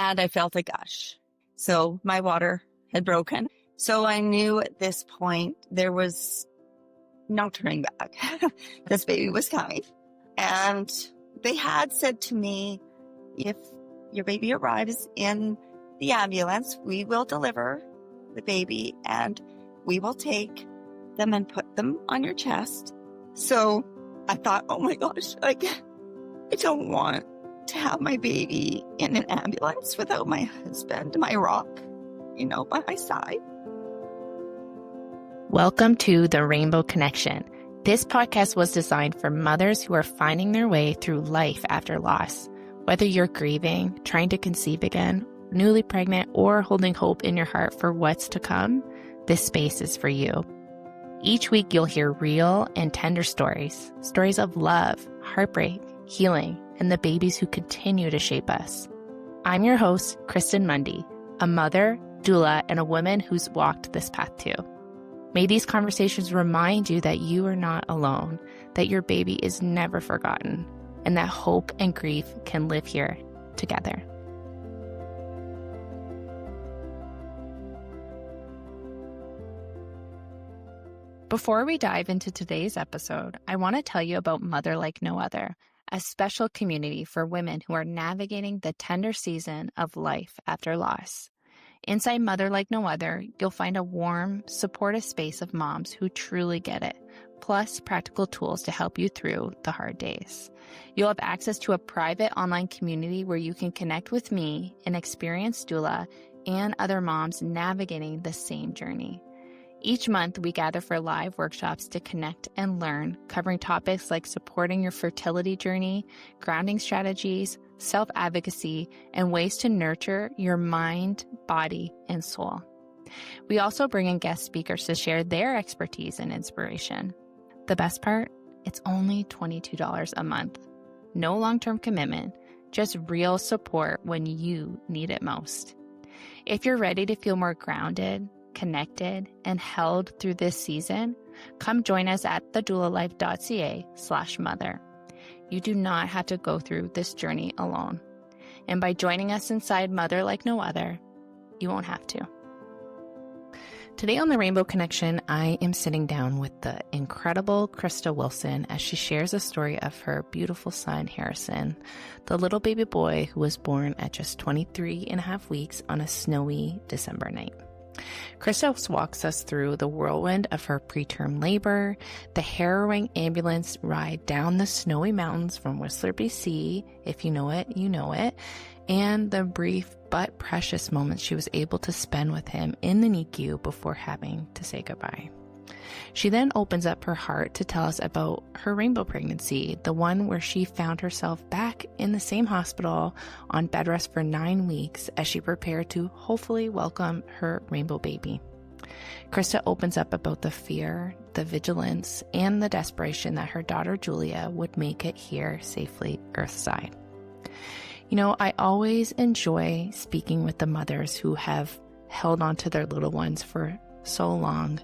and I felt a gush. So my water had broken. So I knew at this point there was no turning back. This baby was coming. And they had said to me, if your baby arrives in the ambulance, we will deliver the baby and we will take them and put them on your chest. So I thought, oh my gosh, I don't want to have my baby in an ambulance without my husband, my rock, by my side. Welcome to The Rainbow Connection. This podcast was designed for mothers who are finding their way through life after loss. Whether you're grieving, trying to conceive again, newly pregnant, or holding hope in your heart for what's to come, this space is for you. Each week you'll hear real and tender stories of love, heartbreak, healing, and the babies who continue to shape us. I'm your host, Kristen Mundy, a mother, doula, and a woman who's walked this path too. May these conversations remind you that you are not alone, that your baby is never forgotten, and that hope and grief can live here together. Before we dive into today's episode, I want to tell you about Mother Like No Other, a special community for women who are navigating the tender season of life after loss. Inside Mother Like No Other, you'll find a warm, supportive space of moms who truly get it, plus practical tools to help you through the hard days. You'll have access to a private online community where you can connect with me, an experienced doula, and other moms navigating the same journey. Each month, we gather for live workshops to connect and learn, covering topics like supporting your fertility journey, grounding strategies, self-advocacy, and ways to nurture your mind, body, and soul. We also bring in guest speakers to share their expertise and inspiration. The best part? It's only $22 a month. No long-term commitment, just real support when you need it most. If you're ready to feel more grounded, connected, and held through this season, come join us at thedoulalife.ca/mother. You do not have to go through this journey alone. And by joining us inside Mother Like No Other, you won't have to. Today on The Rainbow Connection, I am sitting down with the incredible Krista Wilson as she shares a story of her beautiful son, Harrison, the little baby boy who was born at just 23 and a half weeks on a snowy December night. Krista walks us through the whirlwind of her preterm labor, the harrowing ambulance ride down the snowy mountains from Whistler, BC, if you know it, you know it, and the brief but precious moments she was able to spend with him in the NICU before having to say goodbye. She then opens up her heart to tell us about her rainbow pregnancy, the one where she found herself back in the same hospital on bed rest for 9 weeks as she prepared to hopefully welcome her rainbow baby. Krista opens up about the fear, the vigilance, and the desperation that her daughter Julia would make it here safely earthside. I always enjoy speaking with the mothers who have held on to their little ones for so long.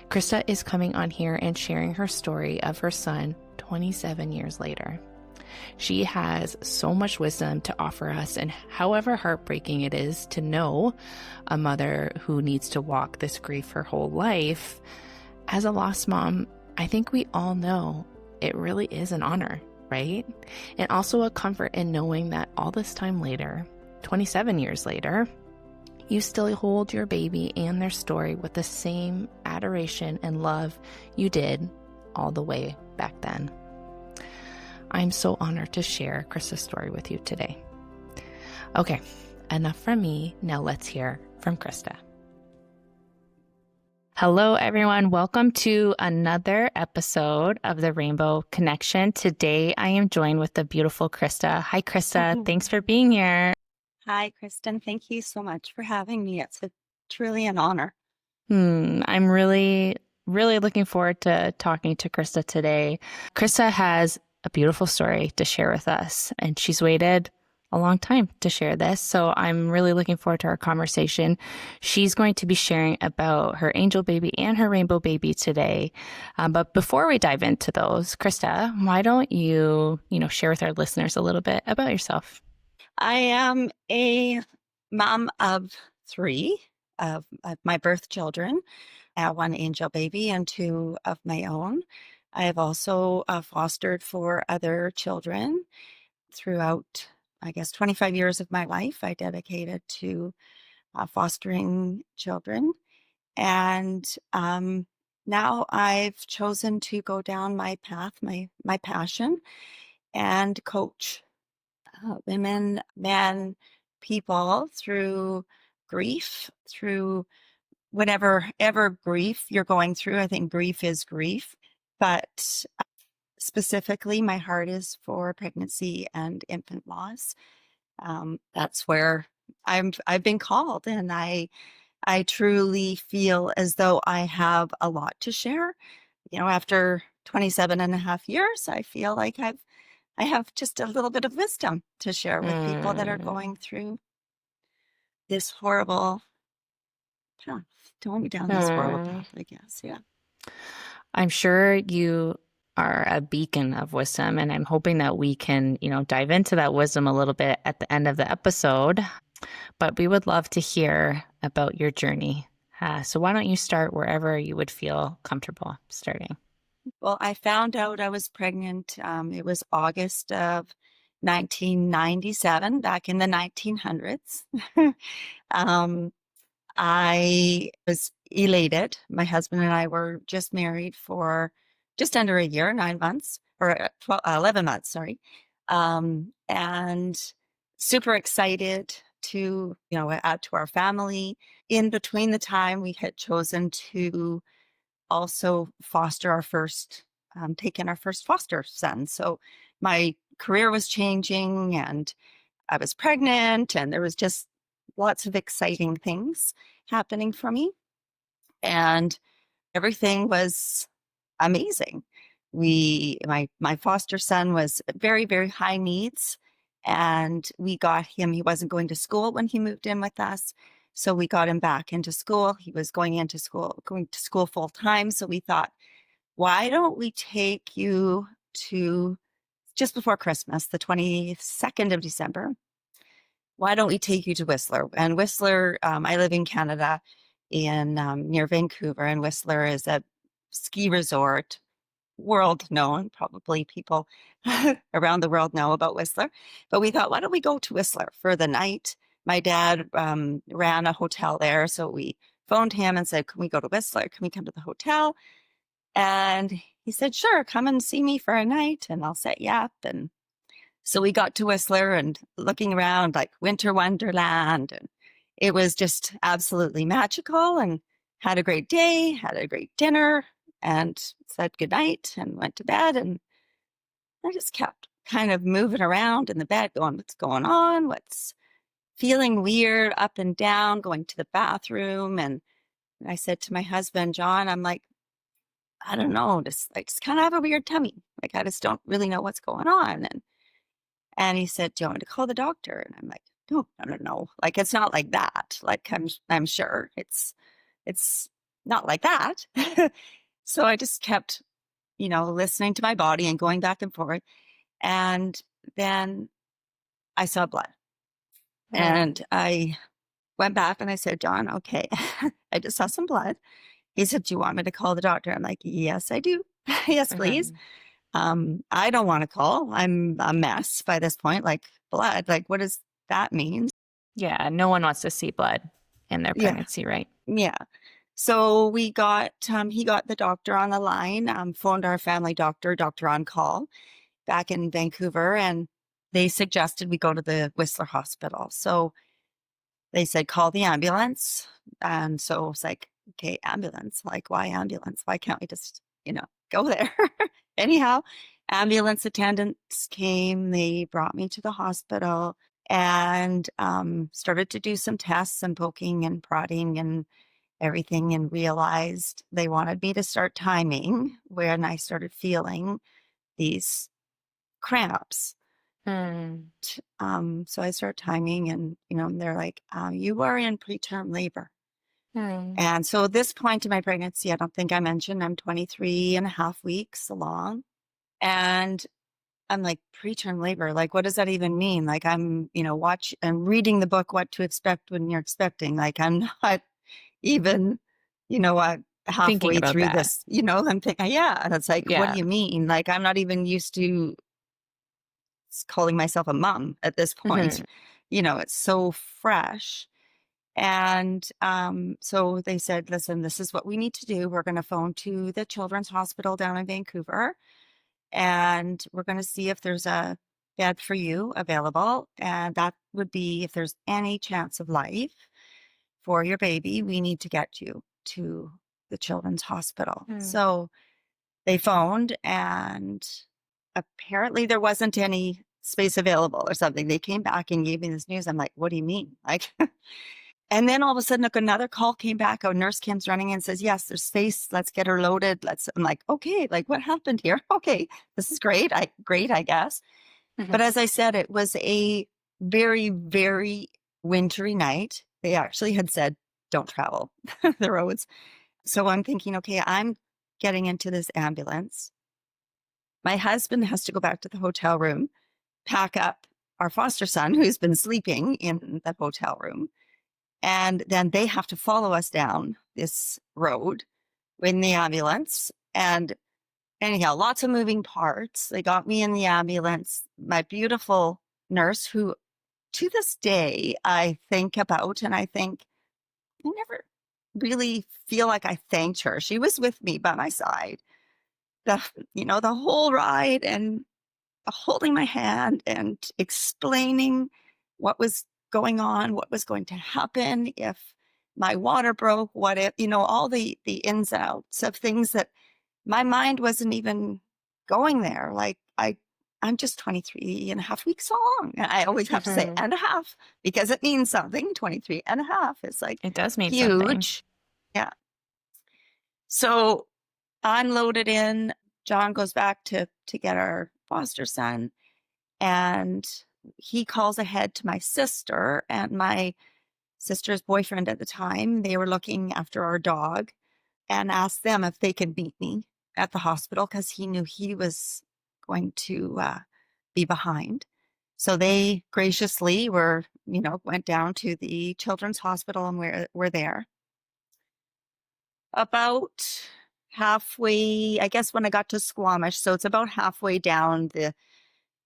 Krista is coming on here and sharing her story of her son 27 years later. She has so much wisdom to offer us, and however heartbreaking it is to know a mother who needs to walk this grief her whole life, as a lost mom, I think we all know it really is an honor, right? And also a comfort in knowing that all this time later, 27 years later, you still hold your baby and their story with the same adoration and love you did all the way back then. I'm so honored to share Krista's story with you today. Okay, enough from me. Now let's hear from Krista. Hello, everyone. Welcome to another episode of The Rainbow Connection. Today, I am joined with the beautiful Krista. Hi, Krista. Thanks for being here. Hi, Kristen. Thank you so much for having me. It's truly an honor. I'm really looking forward to talking to Krista today. Krista has a beautiful story to share with us, and she's waited a long time to share this. So I'm really looking forward to our conversation. She's going to be sharing about her angel baby and her rainbow baby today. But before we dive into those, Krista, why don't you share with our listeners a little bit about yourself? I am a mom of three of my birth children, one angel baby and two of my own. I have also fostered for other children throughout, I guess, 25 years of my life. I dedicated to fostering children. And now I've chosen to go down my path, my passion, and coach women, men, people through grief, through whatever ever grief you're going through. I think grief is grief, but specifically, my heart is for pregnancy and infant loss. That's where I've been called, and I truly feel as though I have a lot to share. After 27 and a half years, I feel like I have just a little bit of wisdom to share with people that are going through this horrible path, going down this horrible path, I guess. Yeah. I'm sure you are a beacon of wisdom, and I'm hoping that we can, dive into that wisdom a little bit at the end of the episode. But we would love to hear about your journey. So why don't you start wherever you would feel comfortable starting? Well, I found out I was pregnant. It was August of 1997, back in the 1900s. I was elated. My husband and I were just married for just under a year, 9 months, or 11 months, sorry. And super excited to, add to our family. In between the time, we had chosen to also foster our first, take in our first foster son. So my career was changing and I was pregnant, and there was just lots of exciting things happening for me. And everything was amazing. My foster son was very, very high needs, and we got him. He wasn't going to school when he moved in with us. So we got him back into school. He was going to school full time. So we thought, why don't we take you to just before Christmas, the 22nd of December? Why don't we take you to Whistler? And Whistler, I live in Canada near Vancouver, and Whistler is a ski resort, world known. Probably people around the world know about Whistler. But we thought, why don't we go to Whistler for the night? My dad ran a hotel there. So we phoned him and said, can we go to Whistler? Can we come to the hotel? And he said, sure, come and see me for a night and I'll set you up. And so we got to Whistler and looking around like winter wonderland. And it was just absolutely magical, and had a great day, had a great dinner, and said goodnight and went to bed. And I just kept kind of moving around in the bed going, what's going on? What's feeling weird, up and down, going to the bathroom. And I said to my husband, John, I'm like, I don't know, I just kind of have a weird tummy. Like, I just don't really know what's going on. And he said, do you want me to call the doctor? And I'm like, no. Like, it's not like that. Like, I'm sure it's not like that. So I just kept, listening to my body and going back and forth. And then I saw blood. And I went back and I said, John, okay, I just saw some blood. He said, do you want me to call the doctor? I'm like, yes, I do. Yes, please. I don't want to call. I'm a mess by this point. Like, blood, like, what does that mean? Yeah, no one wants to see blood in their pregnancy, right? Yeah. So he got the doctor on the line, phoned our family doctor, Dr. On Call, back in Vancouver, and they suggested we go to the Whistler Hospital. So they said, call the ambulance. And so it's like, okay, ambulance. Like, why ambulance? Why can't we just, go there? Anyhow, ambulance attendants came. They brought me to the hospital and started to do some tests and poking and prodding and everything, and realized they wanted me to start timing when I started feeling these cramps. So I start timing, and they're like, you are in preterm labor. And so at this point in my pregnancy, I don't think I mentioned I'm 23 and a half weeks along. And I'm like, preterm labor, like, what does that even mean? Like, I'm, I'm reading the book, What to Expect When You're Expecting. Like, I'm not even, Thinking halfway about through that. this, I'm thinking, yeah. And it's like, what Yeah. do you mean? Like, I'm not even used to calling myself a mom at this point. Mhm. It's so fresh. And so they said, listen, this is what we need to do. We're going to phone to the Children's Hospital down in Vancouver, and we're going to see if there's a bed for you available. And that would be if there's any chance of life for your baby, we need to get you to the Children's Hospital. Mm. So they phoned, and apparently there wasn't any space available or something. They came back and gave me this news. I'm like, what do you mean? Like, and then all of a sudden, another call came back. A nurse comes running and says, yes, there's space. Let's get her loaded. I'm like, okay, like what happened here? Okay, this is great. I guess. Mhm. But as I said, it was a very, very wintry night. They actually had said, don't travel the roads. So I'm thinking, okay, I'm getting into this ambulance. My husband has to go back to the hotel room, pack up our foster son who's been sleeping in the hotel room. And then they have to follow us down this road in the ambulance. And anyhow, lots of moving parts. They got me in the ambulance. My beautiful nurse, who to this day I think about, and I think I never really feel like I thanked her. She was with me by my side the whole ride, and holding my hand and explaining what was going on, what was going to happen if my water broke, what if, all the ins and outs of things that my mind wasn't even going there. Like I'm just 23 and a half weeks along. And I always have to say Mhm. and a half because it means something. 23 and a half is like It does mean something. huge. Yeah. So I'm loaded in. John goes back to get our foster son, and he calls ahead to my sister and my sister's boyfriend at the time. They were looking after our dog, and asked them if they could meet me at the hospital because he knew he was going to be behind. So they graciously went down to the Children's Hospital, and we're there. About halfway, I guess, when I got to Squamish, so it's about halfway down the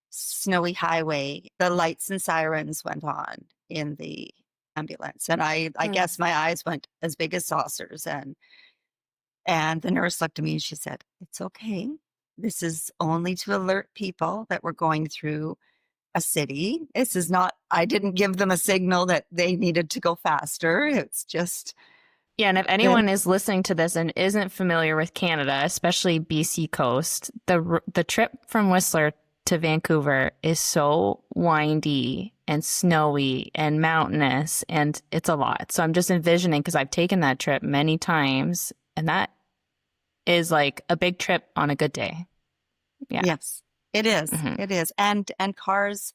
snowy highway, the lights and sirens went on in the ambulance. And I Mm. guess my eyes went as big as saucers. And the nurse looked at me and she said, it's okay. This is only to alert people that we're going through a city. This is not, I didn't give them a signal that they needed to go faster. It's just Yeah, and if that, anyone is listening to this and isn't familiar with Canada, especially BC coast, the trip from Whistler to Vancouver is so windy and snowy and mountainous, and it's a lot. So I'm just envisioning, because I've taken that trip many times, and that is like a big trip on a good day. Yeah. yes, it is. Hmm. It is. And cars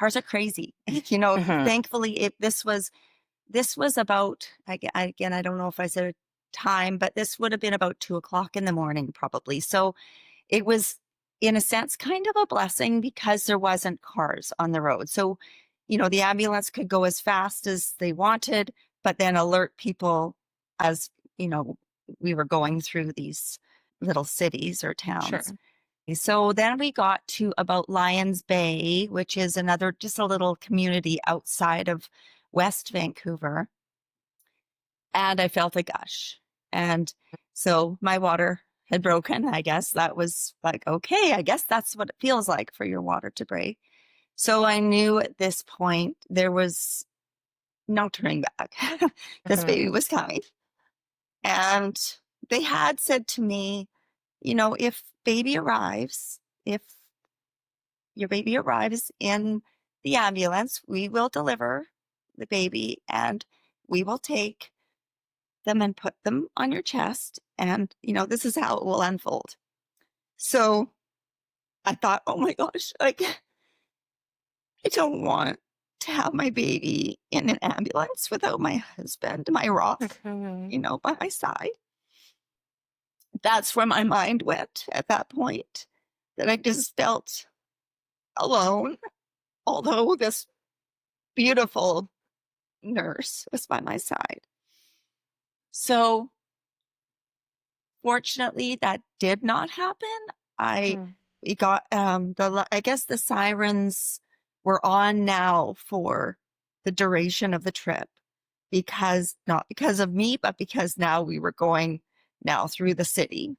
are crazy. Hmm. Thankfully this was about, again, I don't know if I said a time, but this would have been about 2 o'clock in the morning, probably. So it was, in a sense, kind of a blessing because there wasn't cars on the road. So, the ambulance could go as fast as they wanted, but then alert people as, we were going through these little cities or Sure. towns. So then we got to about Lions Bay, which is another, just a little community outside of West Vancouver. And I felt a gush. And so my water had broken. I guess that was like, okay, I guess that's what it feels like for your water to break. So I knew at this point there was no turning back. This Hmm. baby was coming. And they had said to me, if baby arrives, if your baby arrives in the ambulance, we will deliver the baby and we will take them and put them on your chest. And, this is how it will unfold. So I thought, oh my gosh, like, I don't want to have my baby in an ambulance without my husband, my rock, Hmm. by my side. That's where my mind went at that point, that I just felt alone, although this beautiful nurse was by my side. So fortunately, that did not happen. We got I guess the sirens were on now for the duration of the trip, because not because of me, but because now we were going now through the city.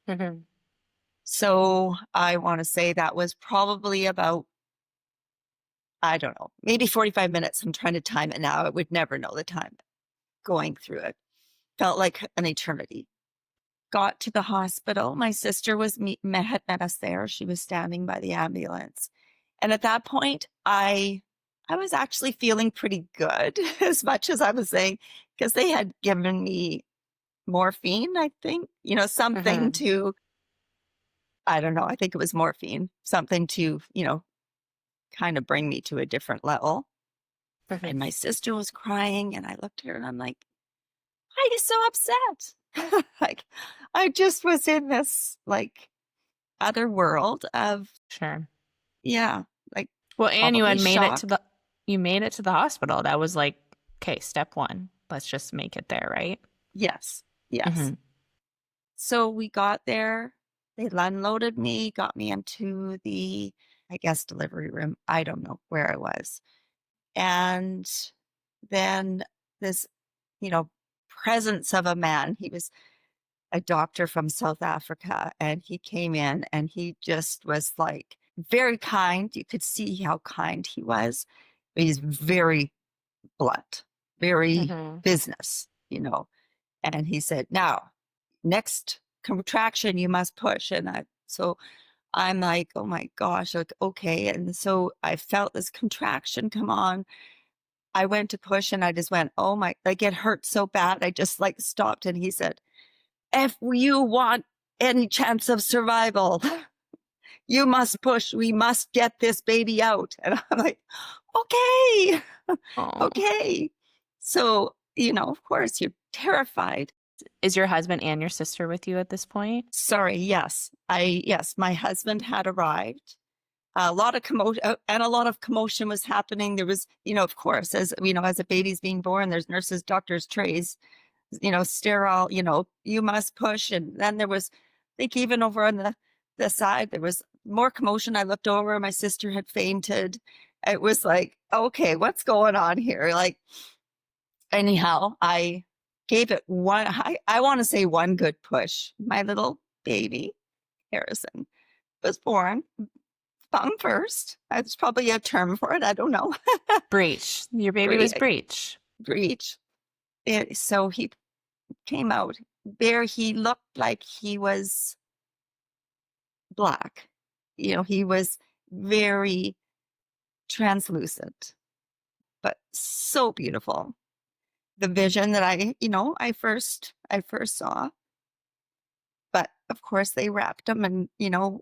Mm-hmm. So I want to say that was probably about, I don't know, maybe 45 minutes. I'm trying to time it now. I would never know the time going through it. Felt like an eternity. Got to the hospital. My sister had met us there. She was standing by the ambulance. And at that point, I was actually feeling pretty good, as much as I was saying, because they had given me morphine, I think, something to, I don't know, I think it was morphine, something to, kind of bring me to a different level. And my sister was crying, and I looked at her and I'm like, why are you so upset? Like, I just was in this like other world of, Sure. yeah, like, Well, and you had made it shock. you made it to the hospital. That was like, okay, step one. Let's just make it there, right? Yes. Yes. Mm-hmm. So we got there. They unloaded me, got me into the, I guess, delivery room. I don't know where I was. And then this, presence of a man, he was a doctor from South Africa, and he came in and he just was like very kind. You could see how kind he was. He's very blunt, very business, And he said, now, next contraction, you must push. So I'm like, oh my gosh, like, okay. And so I felt this contraction come on. I went to push and I just went, oh my, like it hurt so bad. I just like stopped, and he said, if you want any chance of survival, you must push. We must get this baby out. And I'm like, okay, okay. So, of course, you're terrified. Is your husband and your sister with you at this point? Sorry, yes. Yes, my husband had arrived. A lot of commotion, and a lot of commotion was happening. There was, of course, as a baby's being born, there's nurses, doctors, trays, sterile, you must push. And then there was, I think even over on the side, there was more commotion. I looked over, my sister had fainted. It was like, okay, what's going on here? Like, anyhow, I gave it one, I want to say one good push. My little baby, Harrison, was born thumb first. That's probably a term for it. I don't know. Breech. Your baby was breech. Breech. So he came out there. He looked like he was black. He was very translucent, but so beautiful. The vision that I first saw. But of course, they wrapped him and,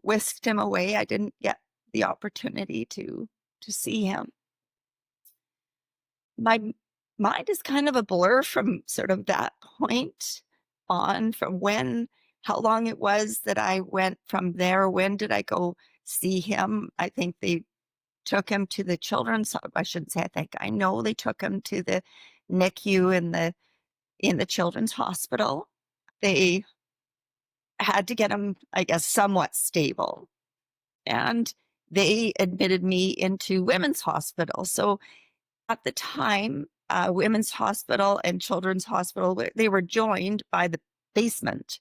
whisked him away. I didn't get the opportunity to see him. My mind is kind of a blur from sort of that point on, from how long it was that I went from there. When did I go see him? I think they took him to the children's, I shouldn't say I think, I know they took him to the NICU in the children's hospital. They had to get him, I guess, somewhat stable. And they admitted me into women's hospital. So at the time, women's hospital and children's hospital, they were joined by the basement,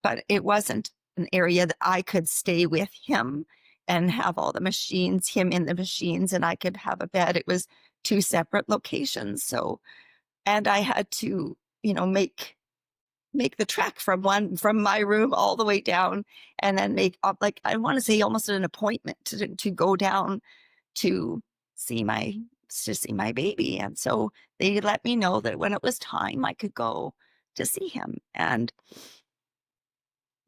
but it wasn't an area that I could stay with him and have all the machines, him in the machines, and I could have a bed. It was two separate locations. So, and I had to, make the trek from my room all the way down, and then make up, like, I want to say almost an appointment to go down to see my baby. And so they let me know that when it was time, I could go to see him. And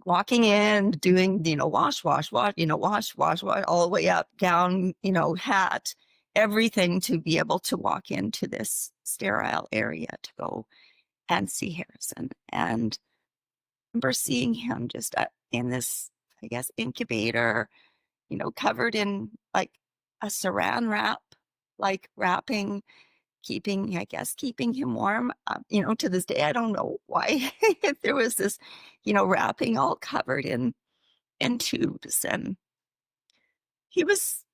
walking in, doing, wash, wash, wash, wash, wash, wash, all the way up, down, hat, everything to be able to walk into this sterile area to go and see Harrison. And I remember seeing him just in this, I guess, incubator. covered in like a saran wrap, like wrapping, keeping him warm. To this day, I don't know why there was this, wrapping all covered in tubes, and he was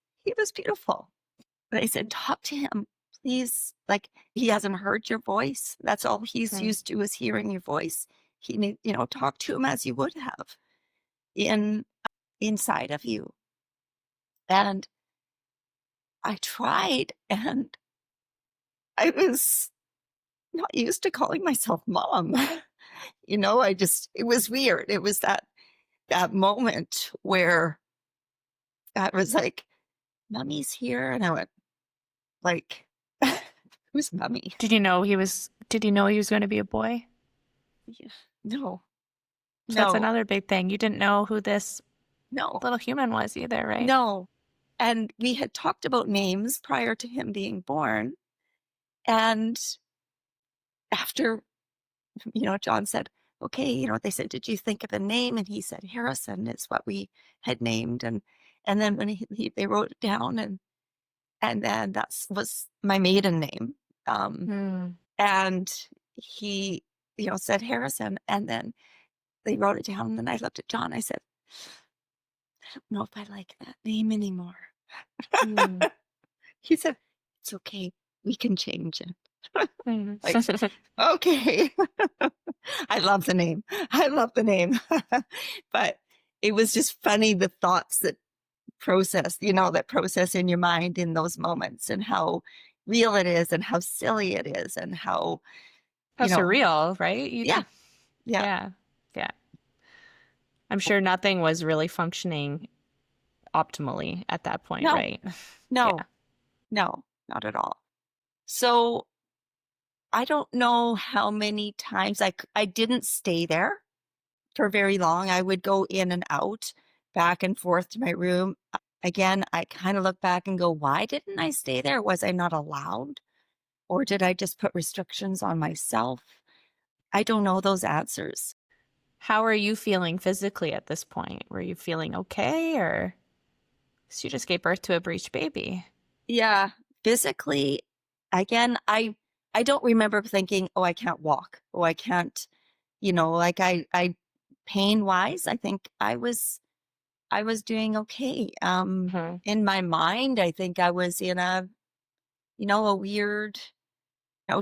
beautiful. But I said, talk to him, please. Like, he hasn't heard your voice. That's all he's used to, is hearing your voice. He need, talk to him as you would have inside of you. And I tried, and I was not used to calling myself mom. It was weird. It was that moment where I was like, Mommy's here. And I went like, who's Mommy? Did you know he was going to be a boy? No. So that's another big thing. You didn't know who this little human was either, right? No. And we had talked about names prior to him being born. And after, John said, okay, they said, did you think of a name? And he said, Harrison is what we had named. And then when they wrote it down, and then that was my maiden name. And he, said Harrison, and then they wrote it down. And then I looked at John. I said, I don't know if I like that name anymore. He said, it's okay. We can change it. Like, okay. I love the name. But it was just funny, the thoughts that process in your mind in those moments, and how real it is, and how silly it is, and how surreal, right? Yeah. I'm sure nothing was really functioning optimally at that point, right? No, not at all. So I don't know how many times I didn't stay there for very long. I would go in and out, back and forth to my room. Again, I kind of look back and go, why didn't I stay there? Was I not allowed? Or did I just put restrictions on myself? I don't know those answers. How are you feeling physically at this point? Were you feeling okay, or you just gave birth to a breech baby? Yeah, physically, again, I don't remember thinking, oh, I can't walk. Oh, I can't, like I pain wise, I think I was doing okay. In my mind, I think I was in a weird,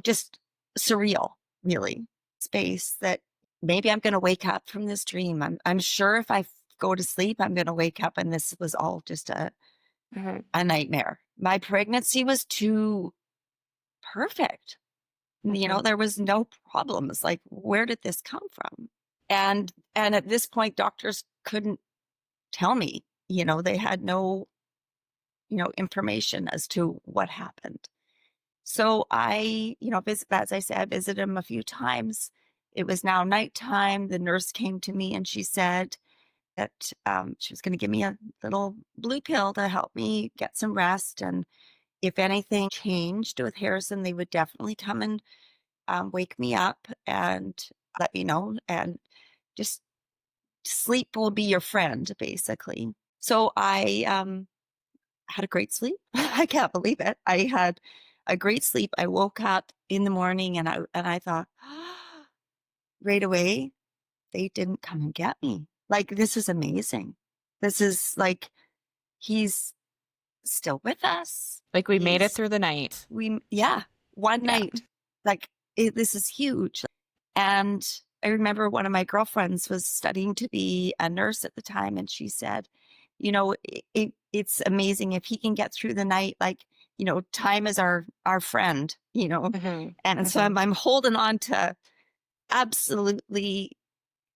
just surreal, really, space that maybe I'm going to wake up from this dream. I'm sure if I go to sleep, I'm going to wake up and this was all just a nightmare. My pregnancy was too perfect. There was no problems. Like, where did this come from? And at this point, doctors couldn't tell me, they had no, information as to what happened. So I, as I said, I visited him a few times. It was now nighttime. The nurse came to me and she said that she was going to give me a little blue pill to help me get some rest. And if anything changed with Harrison, they would definitely come and wake me up and let me know. And just sleep will be your friend, basically. So I had a great sleep. I can't believe it. I had a great sleep. I woke up in the morning and I thought, right away, they didn't come and get me. Like, this is amazing. This is like, he's still with us. Like, we made it through the night. One night. Like, this is huge. And I remember one of my girlfriends was studying to be a nurse at the time. And she said, it's amazing if he can get through the night. Like, time is our friend, and so I'm holding on to absolutely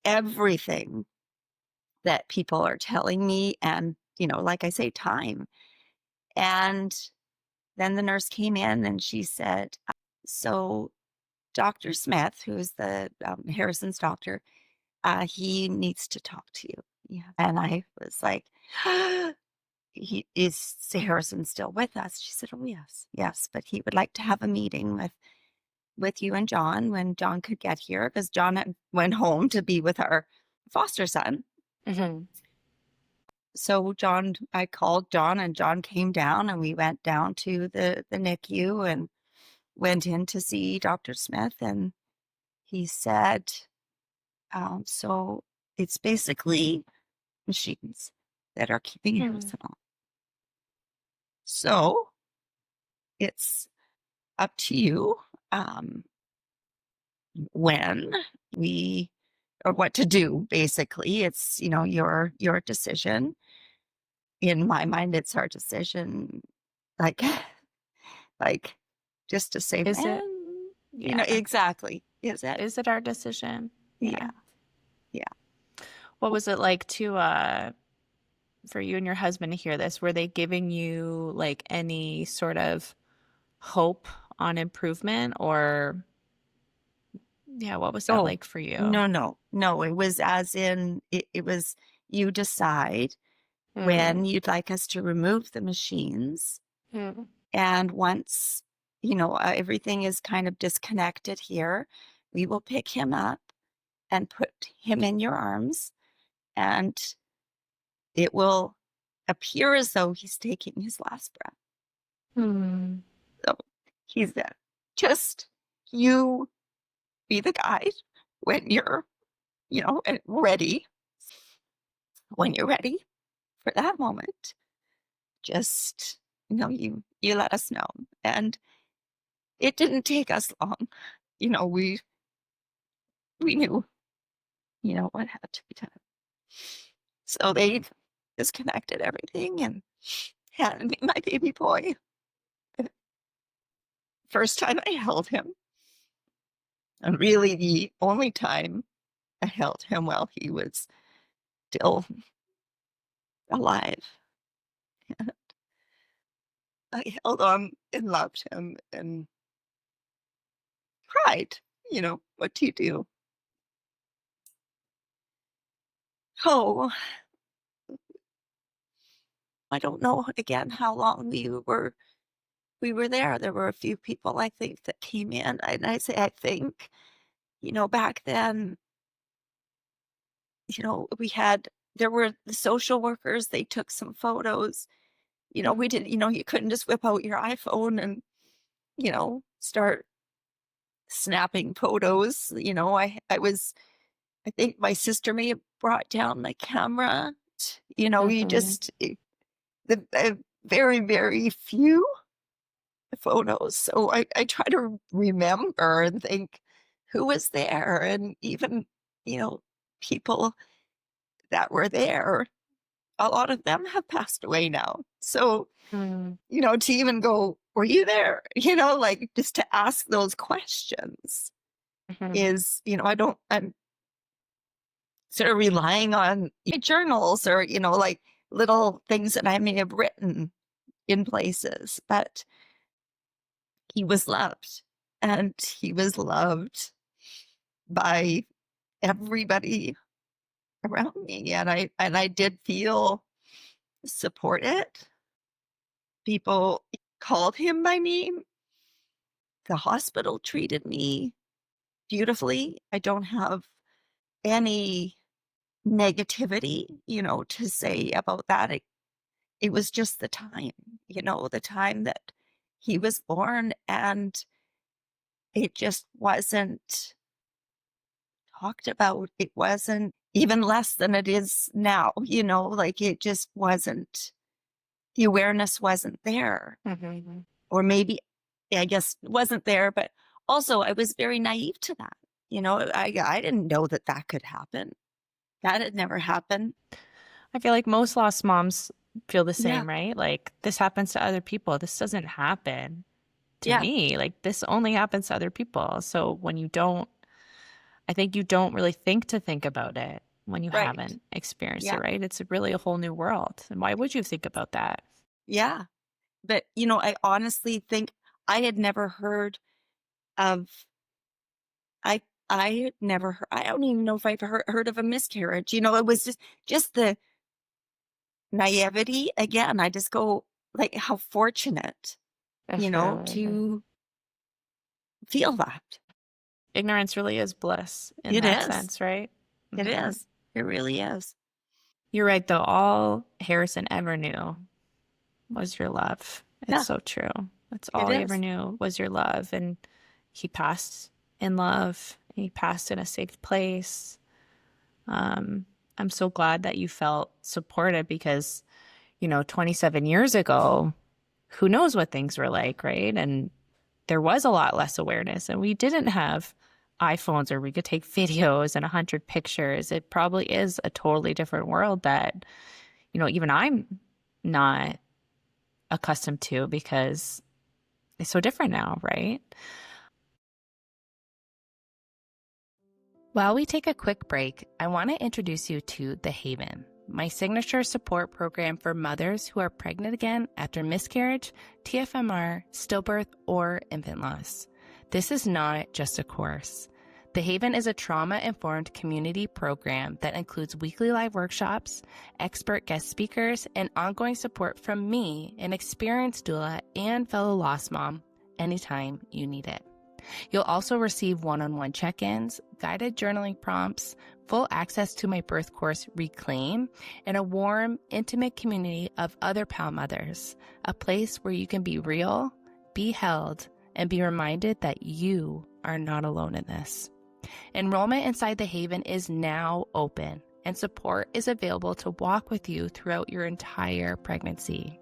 everything that people are telling me. And, like I say, time. And then the nurse came in and she said, so Dr. Smith, who is the Harrison's doctor, he needs to talk to you. Yeah. And I was like, is Harrison still with us? She said, oh, yes, but he would like to have a meeting with you and John when John could get here, because John went home to be with our foster son. So I called John, and John came down, and we went down to the NICU and went in to see Dr. Smith, and he said, so it's basically machines that are keeping you personal. So it's up to you when we or what to do. Basically, it's your decision. In my mind, it's our decision. Like, like just to say, Is man, it? Yeah. exactly. Is it? Is it our decision? Yeah. Yeah. What was it like to for you and your husband to hear this? Were they giving you like any sort of hope on improvement, or yeah, what was that Oh, like for you? no. It was as in it was you decide when you'd like us to remove the machines. And once, everything is kind of disconnected here, we will pick him up and put him in your arms, and it will appear as though he's taking his last breath. So he's there. Just you be the guide when you're, ready. When you're ready for that moment, just, you let us know. And it didn't take us long. We knew, what had to be done. So they disconnected everything and handed me my baby boy. First time I held him, and really the only time I held him while he was still alive. And I held on and loved him and cried. What do you do? Oh, I don't know again how long we were there. There were a few people, I think, that came in. And I say, I think, back then, there were the social workers, they took some photos. We did, you couldn't just whip out your iPhone and, start snapping photos. I think my sister may have brought down my camera. You just, the very, very few photos. So I try to remember and think who was there, and even, people that were there, a lot of them have passed away now. So, to even go, were you there? Like just to ask those questions is, I'm sort of relying on my journals or, like little things that I may have written in places, but he was loved, and he was loved by everybody around me. And I did feel supported. People called him by name. The hospital treated me beautifully. I don't have any negativity, to say about that. It was just the time, the time that he was born, and it just wasn't talked about. It wasn't, even less than it is now, like it just wasn't, the awareness wasn't there. Or maybe, I guess, wasn't there, but also I was very naive to that. I didn't know that could happen. That had never happened. I feel like most lost moms feel the same, Yeah. right? Like this happens to other people. This doesn't happen to Yeah. me. Like this only happens to other people. So when you don't, I think you don't really think about it when you Right. haven't experienced Yeah. it, right? It's really a whole new world. And why would you think about that? Yeah. But, I honestly think I had never heard of, I had never heard, I don't even know if I've heard of a miscarriage. It was just the naivety. Again, I just go, like, how fortunate, to feel that. Ignorance really is bliss in It that is. sense, right? It is. It really is. You're right, though. All Harrison ever knew was your love. It's Yeah, so true. That's it all he ever is. knew was your love. And he passed in love. He passed in a safe place. Um, I'm so glad that you felt supported because, 27 years ago, who knows what things were like, right? And there was a lot less awareness, and we didn't have iPhones where we could take videos and 100 pictures. It probably is a totally different world that, even I'm not accustomed to because it's so different now, right? While we take a quick break, I want to introduce you to The Haven, my signature support program for mothers who are pregnant again after miscarriage, TFMR, stillbirth, or infant loss. This is not just a course. The Haven is a trauma-informed community program that includes weekly live workshops, expert guest speakers, and ongoing support from me, an experienced doula and fellow loss mom, anytime you need it. You'll also receive one-on-one check-ins, guided journaling prompts, full access to my birth course, Reclaim, and a warm, intimate community of other pal mothers, a place where you can be real, be held, and be reminded that you are not alone in this. Enrollment inside the Haven is now open, and support is available to walk with you throughout your entire pregnancy.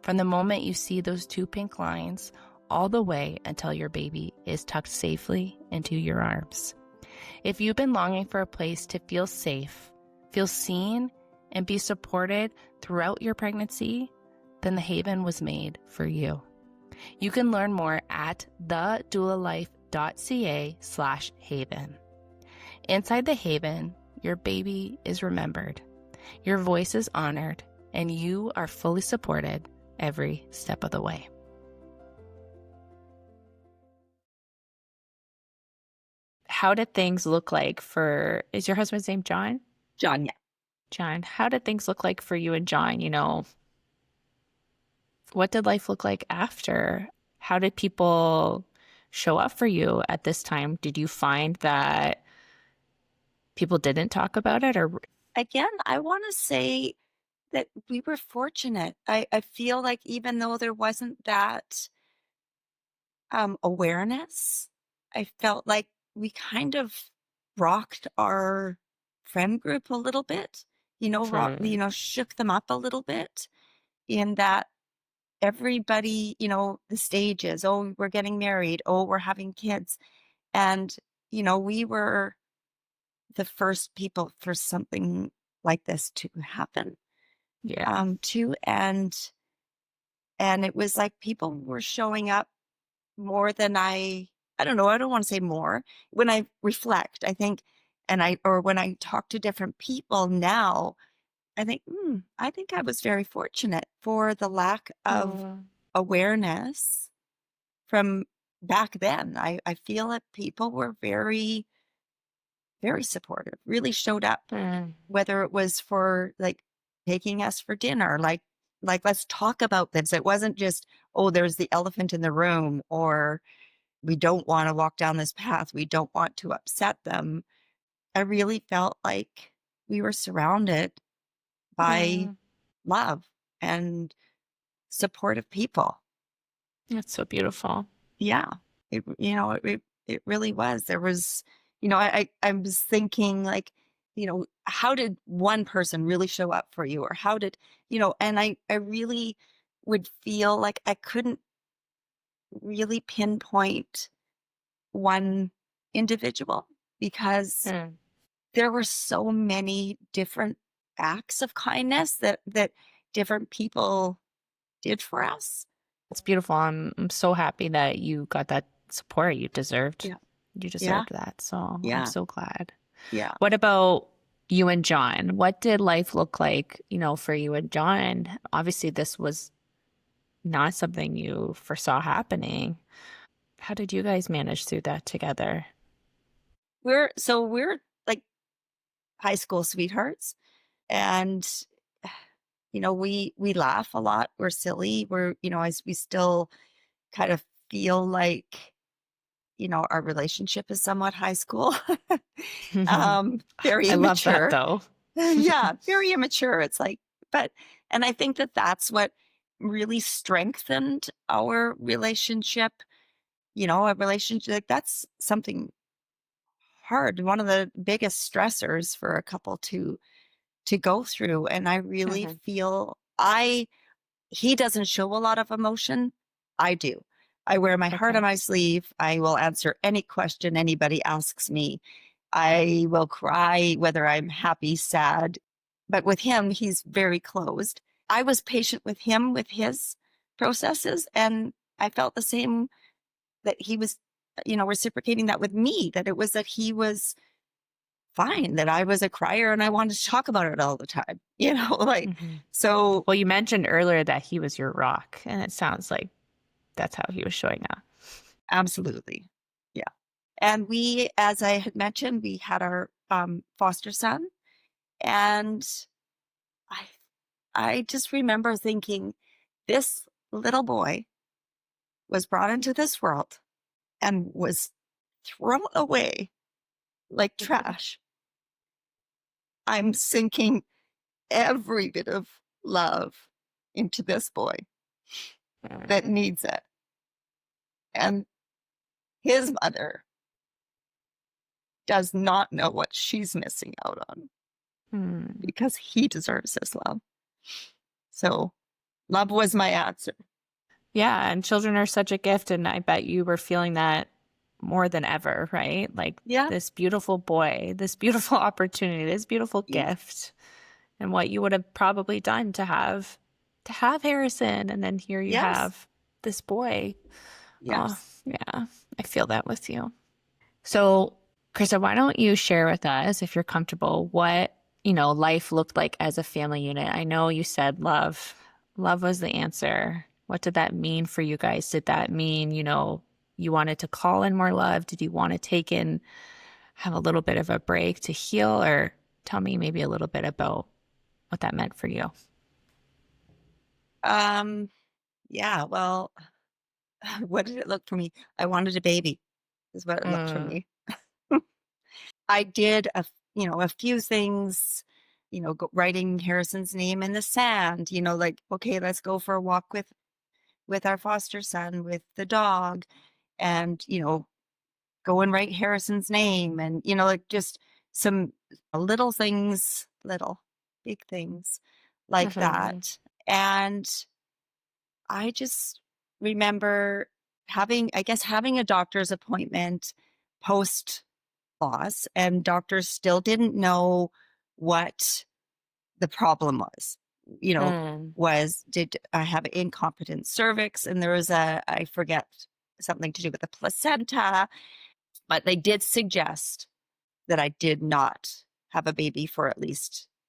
From the moment you see those 2 pink lines, all the way until your baby is tucked safely into your arms. If you've been longing for a place to feel safe, feel seen, and be supported throughout your pregnancy, then the Haven was made for you. You can learn more at thedoulalife.ca/haven. Inside the Haven, your baby is remembered, your voice is honored, and you are fully supported every step of the way. How did things look like is your husband's name John? John, yeah. John, how did things look like for you and John? What did life look like after? How did people show up for you at this time? Did you find that people didn't talk about it or? Again, I want to say that we were fortunate. I feel like even though there wasn't that awareness, I felt like we kind of rocked our friend group a little bit, shook them up a little bit in that everybody, the stages, oh, we're getting married, oh, we're having kids. And, we were the first people for something like this to happen. Yeah. Too. And it was like people were showing up more than I don't know, I don't want to say more. When I reflect, I think, or when I talk to different people now, I think I was very fortunate for the lack of awareness from back then. I feel that people were very, very supportive, really showed up, whether it was for like taking us for dinner, like let's talk about this. It wasn't just, oh, there's the elephant in the room, or we don't want to walk down this path, we don't want to upset them. I really felt like we were surrounded by love and supportive people. That's so beautiful. Yeah. It really was. There was, I was thinking like, how did one person really show up for you? Or how did, and I really would feel like I couldn't really pinpoint one individual because there were so many different acts of kindness that different people did for us. It's beautiful. I'm so happy that you got that support you deserved. Yeah. You deserved that. So Yeah. I'm so glad. Yeah. What about you and John? What did life look like, for you and John? Obviously, this was not something you foresaw happening. How did you guys manage through that together? We're like high school sweethearts, and we laugh a lot. We're silly. We're, as we still kind of feel like, our relationship is somewhat high school. Very I love that immature. though. Yeah, very immature. It's like, and I think that that's what really strengthened our relationship. A relationship, like, that's something hard. One of the biggest stressors for a couple to go through. And I really Mhm. feel he doesn't show a lot of emotion. I do. I wear my heart on Okay. my sleeve. I will answer any question anybody asks me. I will cry, whether I'm happy, sad. But with him, he's very closed. I was patient with him with his processes. And I felt the same, that he was, reciprocating that with me, that it was that he was fine, that I was a crier and I wanted to talk about it all the time, like, Mhm. so Well, you mentioned earlier that he was your rock, and it sounds like that's how he was showing up. absolutely. Yeah. And we, as I had mentioned, we had our foster son. And I, I just remember thinking, this little boy was brought into this world and was thrown away like trash. I'm sinking every bit of love into this boy that needs it. And his mother does not know what she's missing out on, Hmm. because he deserves this love. So love was my answer. Yeah, and children are such a gift, and I bet you were feeling that more than ever, right? Like Yeah. this beautiful boy, this beautiful opportunity, this beautiful Yeah. gift, and what you would have probably done to have Harrison, and then here you Yes. have this boy. Oh, Yes. yeah, I feel that with you. So, Krista, why don't you share with us, if you're comfortable, what, life looked like as a family unit? I know you said love. Love was the answer. What did that mean for you guys? Did that mean, you wanted to call in more love? Did you want to have a little bit of a break to heal? Or tell me maybe a little bit about what that meant for you. Um, yeah, well, what did it look for me? I wanted a baby, is what it looked for Mm, me. I did a few things, writing Harrison's name in the sand, like, okay, let's go for a walk with our foster son, with the dog, and, go and write Harrison's name, and, like, just some little things, little big things like mhm, that. And I just remember having a doctor's appointment post loss, and doctors still didn't know what the problem was. mm, Did I have incompetent cervix? And there was I forget, something to do with the placenta, but they did suggest that I did not have a baby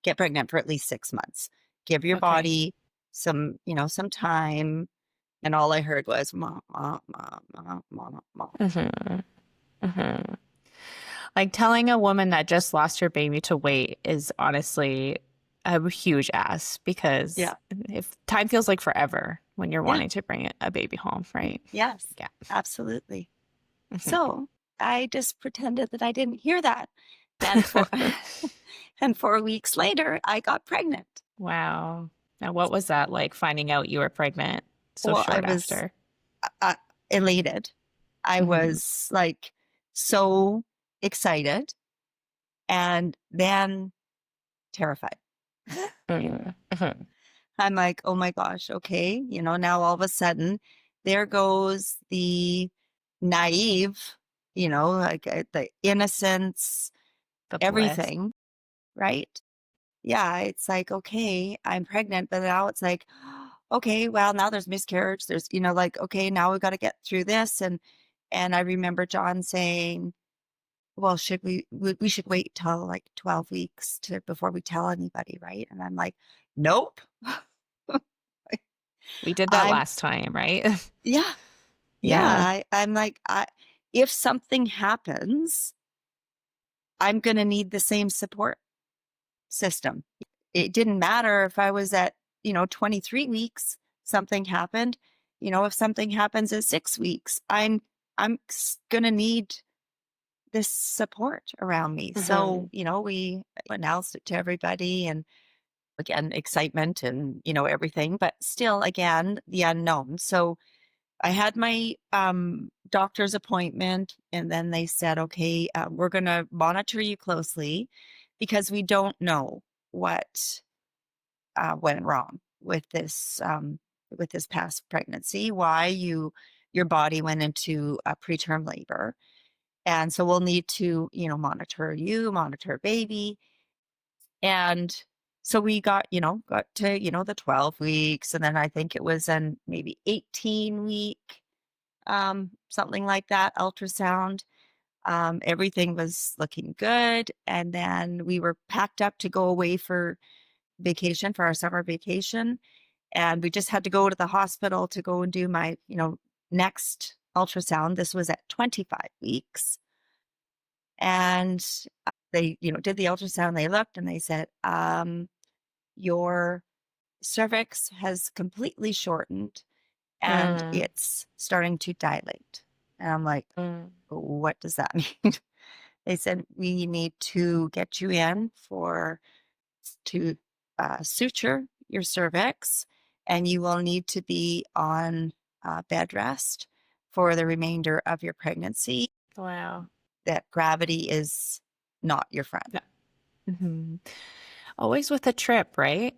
get pregnant for at least 6 months. Give your okay. body some time. And all I heard was, mom, mom, mom, mom, mom, mom. Mhm, mhm. Like telling a woman that just lost her baby to wait is honestly a huge ask because Yeah. if time feels like forever when you're Yeah. wanting to bring a baby home, right? Yes. Yeah. Absolutely. Mhm. So I just pretended that I didn't hear that. And and 4 weeks later, I got pregnant. Wow. Now, what was that like finding out you were pregnant so Well, I short was after? elated. I Hmm. was like so excited, and then terrified. Hmm. I'm like, oh my gosh, okay. Now all of a sudden, there goes the naive, like, the innocence, The bliss. everything, right? Yeah, it's like, okay, I'm pregnant, but now it's like, okay, well, now there's miscarriage. There's, like, okay, now we've got to get through this. And I remember John saying, well, we should wait till like 12 weeks before we tell anybody, right? And I'm like, nope. We did that I'm last time, right? Yeah, yeah. Yeah. I'm like, if something happens, I'm going to need the same support system. It didn't matter if I was at, 23 weeks, something happened. If something happens at 6 weeks, I'm going to need this support around me. Mm-hmm. So, we announced it to everybody, and again, excitement and, everything, but still, again, the unknown. So I had my doctor's appointment, and then they said, okay, we're going to monitor you closely because we don't know what went wrong with this past pregnancy, why your body went into a preterm labor. And so we'll need to, monitor baby. And so we got to, the 12 weeks. And then I think it was an maybe 18-week, something like that, ultrasound. Everything was looking good. And then we were packed up to go away for vacation, for our summer vacation. And we just had to go to the hospital to go and do my, next ultrasound. This was at 25 weeks. And they, did the ultrasound. They looked and they said, your cervix has completely shortened and Mm. it's starting to dilate. And I'm like, Mm. what does that mean? They said, we need to get you in to suture your cervix, and you will need to be on bed rest for the remainder of your pregnancy. Wow. That gravity is not your friend. Yeah. Mm-hmm. Always with a trip, right?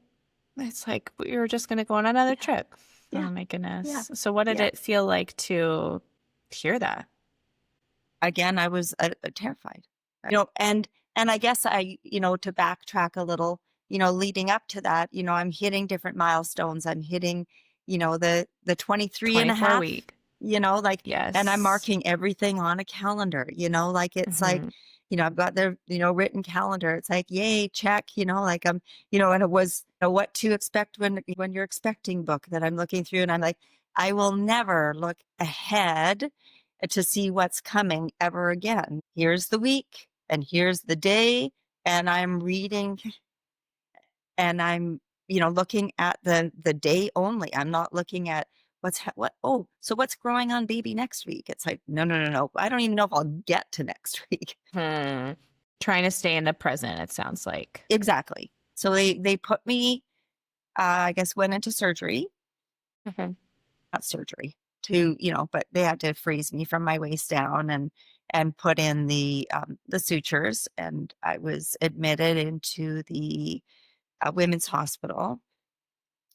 It's like we were just going to go on another Yeah, trip. yeah, Oh my yeah, goodness. So what did yeah. it feel like to hear that? Again, I was terrified. And I guess to backtrack a little, leading up to that, I'm hitting different milestones. I'm hitting, the 23 and a 24 half, week. like, and I'm Yes. marking everything on a calendar, like, it's like, Mm-hmm. I've got the, written calendar. It's like, yay, check, like and it was what to expect when you're expecting book that I'm looking through. And I'm like, I will never look ahead to see what's coming ever again. Here's the week and here's the day. And I'm reading and I'm, looking at the day only. I'm not looking at so what's growing on baby next week? It's like, no, no, no, no. I don't even know if I'll get to next week. Hmm. Trying to stay in the present, it sounds like. Exactly. So they put me, I guess, went into surgery, Mm-hmm. not surgery to, but they had to freeze me from my waist down and put in the sutures. And I was admitted into the women's hospital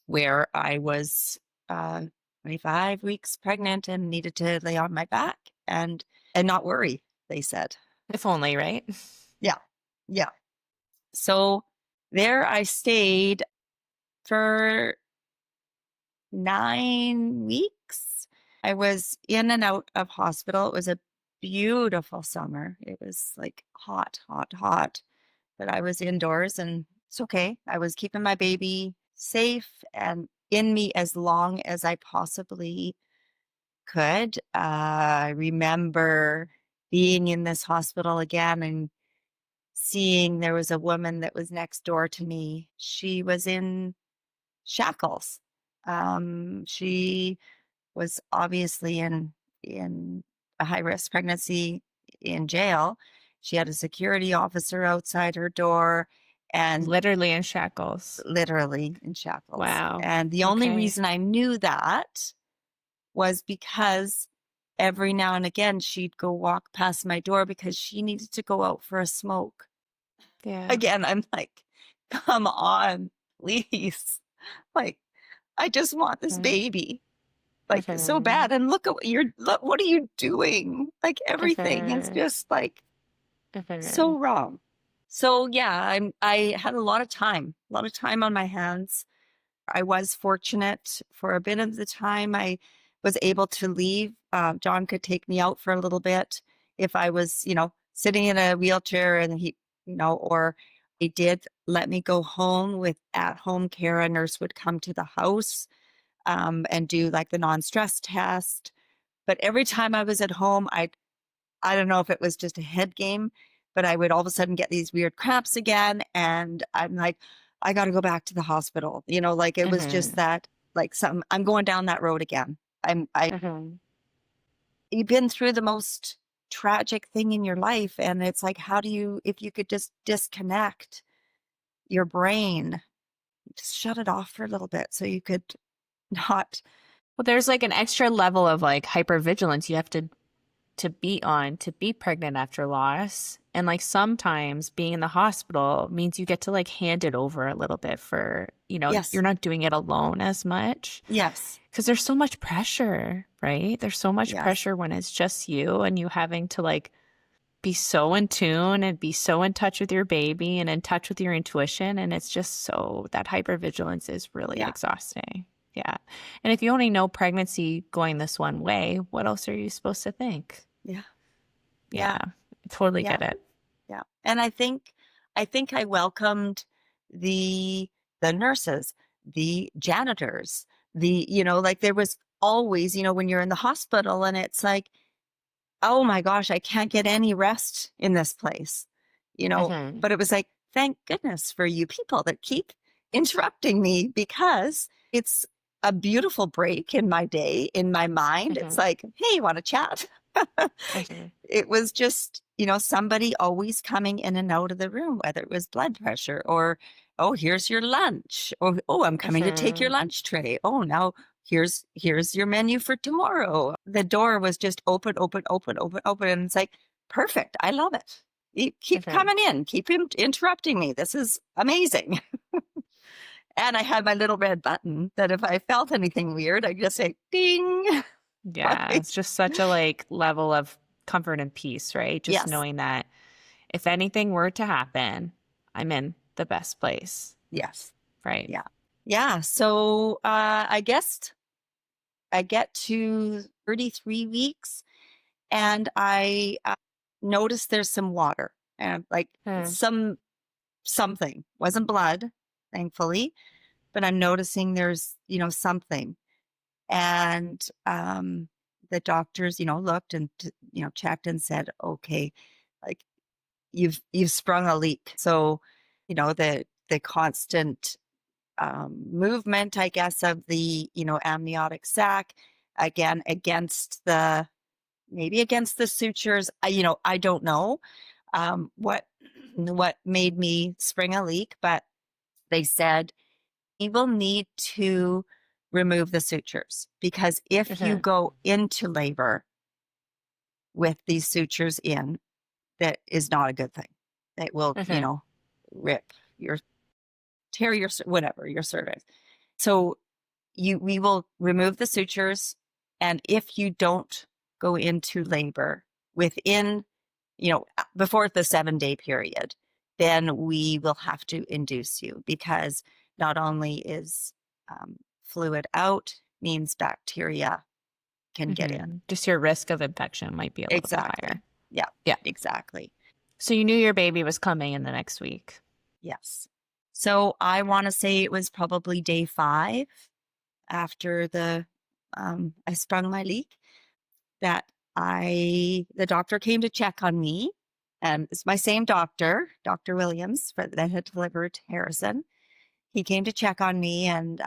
where I was 25 weeks pregnant and needed to lay on my back and not worry, they said. If only, right? Yeah. Yeah. So there I stayed for 9 weeks. I was in and out of hospital. It was a beautiful summer. It was like hot, hot, hot, but I was indoors and it's okay. I was keeping my baby safe and in me as long as I possibly could. I remember being in this hospital again and seeing there was a woman that was next door to me. She was in shackles. She was obviously in a high risk pregnancy in jail. She had a security officer outside her door and Literally in shackles. literally in shackles. Wow. And the only Okay. reason I knew that was because every now and again she'd go walk past my door because she needed to go out for a smoke. Yeah. Again, I'm like, come on, please. Like, I just want this Mm-hmm. baby. Like so bad. And what are you doing? Like everything is Mm-hmm. just like Mm-hmm. so wrong. So yeah, I had a lot of time on my hands. I was fortunate for a bit of the time I was able to leave. John could take me out for a little bit if I was, sitting in a wheelchair and or he did let me go home with at-home care. A nurse would come to the house and do like the non-stress test. But every time I was at home, I don't know if it was just a head game, but I would all of a sudden get these weird cramps again. And I'm like, I got to go back to the hospital. Like it was just Mm-hmm. that, like I'm going down that road again. Mm-hmm. You've been through the most tragic thing in your life. And it's like, how do you, if you could just disconnect your brain, just shut it off for a little bit so you could not. Well, there's like an extra level of like hypervigilance you have to be on to be pregnant after loss. And like sometimes being in the hospital means you get to like hand it over a little bit for, Yes. you're not doing it alone as much. Yes. Because there's so much pressure, right? There's so much Yes. pressure when it's just you and you having to like be so in tune and be so in touch with your baby and in touch with your intuition. And it's just so that hypervigilance is really exhausting. Yeah. And if you only know pregnancy going this one way, what else are you supposed to think? Yeah. Yeah. I totally get it. Yeah. And I think I welcomed the nurses, the janitors, like there was always, when you're in the hospital and it's like, oh my gosh, I can't get any rest in this place, but it was like, thank goodness for you people that keep interrupting me, because it's a beautiful break in my day, in my mind. It's like, hey, you want to chat? It was just, somebody always coming in and out of the room, whether it was blood pressure or, oh, here's your lunch, or, oh, I'm coming to take your lunch tray. Oh, now here's your menu for tomorrow. The door was just open. And it's like, perfect. I love it. You keep coming in, keep interrupting me. This is amazing. And I had my little red button that if I felt anything weird, I just say, ding. Yeah. Right? It's just such a like level of comfort and peace, right? Just knowing that if anything were to happen, I'm in the best place. Yes. Right. Yeah. Yeah. So I guess I get to 33 weeks and I noticed there's some water, and like something, wasn't blood, thankfully, but I'm noticing there's, something. And the doctors, looked and, checked and said, okay, like you've sprung a leak. So, the constant movement, I guess, of the, amniotic sac, again, maybe against the sutures. I don't know what made me spring a leak, but they said you will need to remove the sutures, because if you go into labor with these sutures in, that is not a good thing. It will, rip tear your, whatever, your cervix. So we will remove the sutures. And if you don't go into labor within, before the 7-day period, then we will have to induce you, because not only is fluid out, means bacteria can get in. Just your risk of infection might be a little bit higher. Yeah, exactly. So you knew your baby was coming in the next week. Yes. So I want to say it was probably day 5 after I sprung my leak that the doctor came to check on me, and it's my same doctor, Dr. Williams, that had delivered Harrison. He came to check on me, and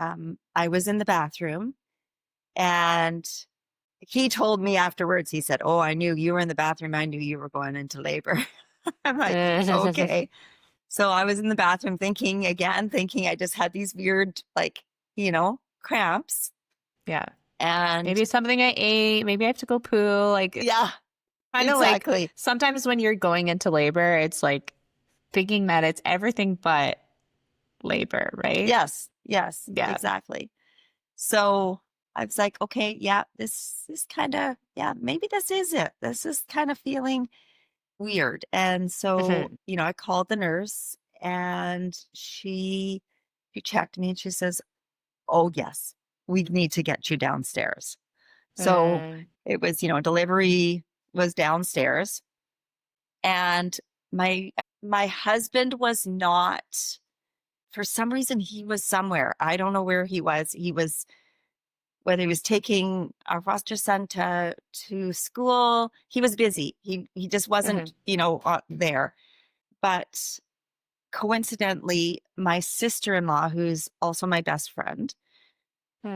I was in the bathroom, and he told me afterwards, he said, oh, I knew you were in the bathroom. I knew you were going into labor. I'm like, okay. So I was in the bathroom thinking I just had these weird, like, cramps. Yeah. And maybe something I ate, maybe I have to go poo. Like, yeah, kind of exactly. Like sometimes when you're going into labor, it's like thinking that it's everything but labor, right? Yes, exactly. So I was like, okay, yeah, this is kind of, maybe this is it. This is kind of feeling weird. And so, I called the nurse, and she checked me, and she says, oh, yes, we need to get you downstairs. So it was, delivery was downstairs, and my husband was not, for some reason, he was somewhere. I don't know where he was. Whether he was taking our foster son to school, he was busy. He just wasn't, there. But coincidentally, my sister-in-law, who's also my best friend,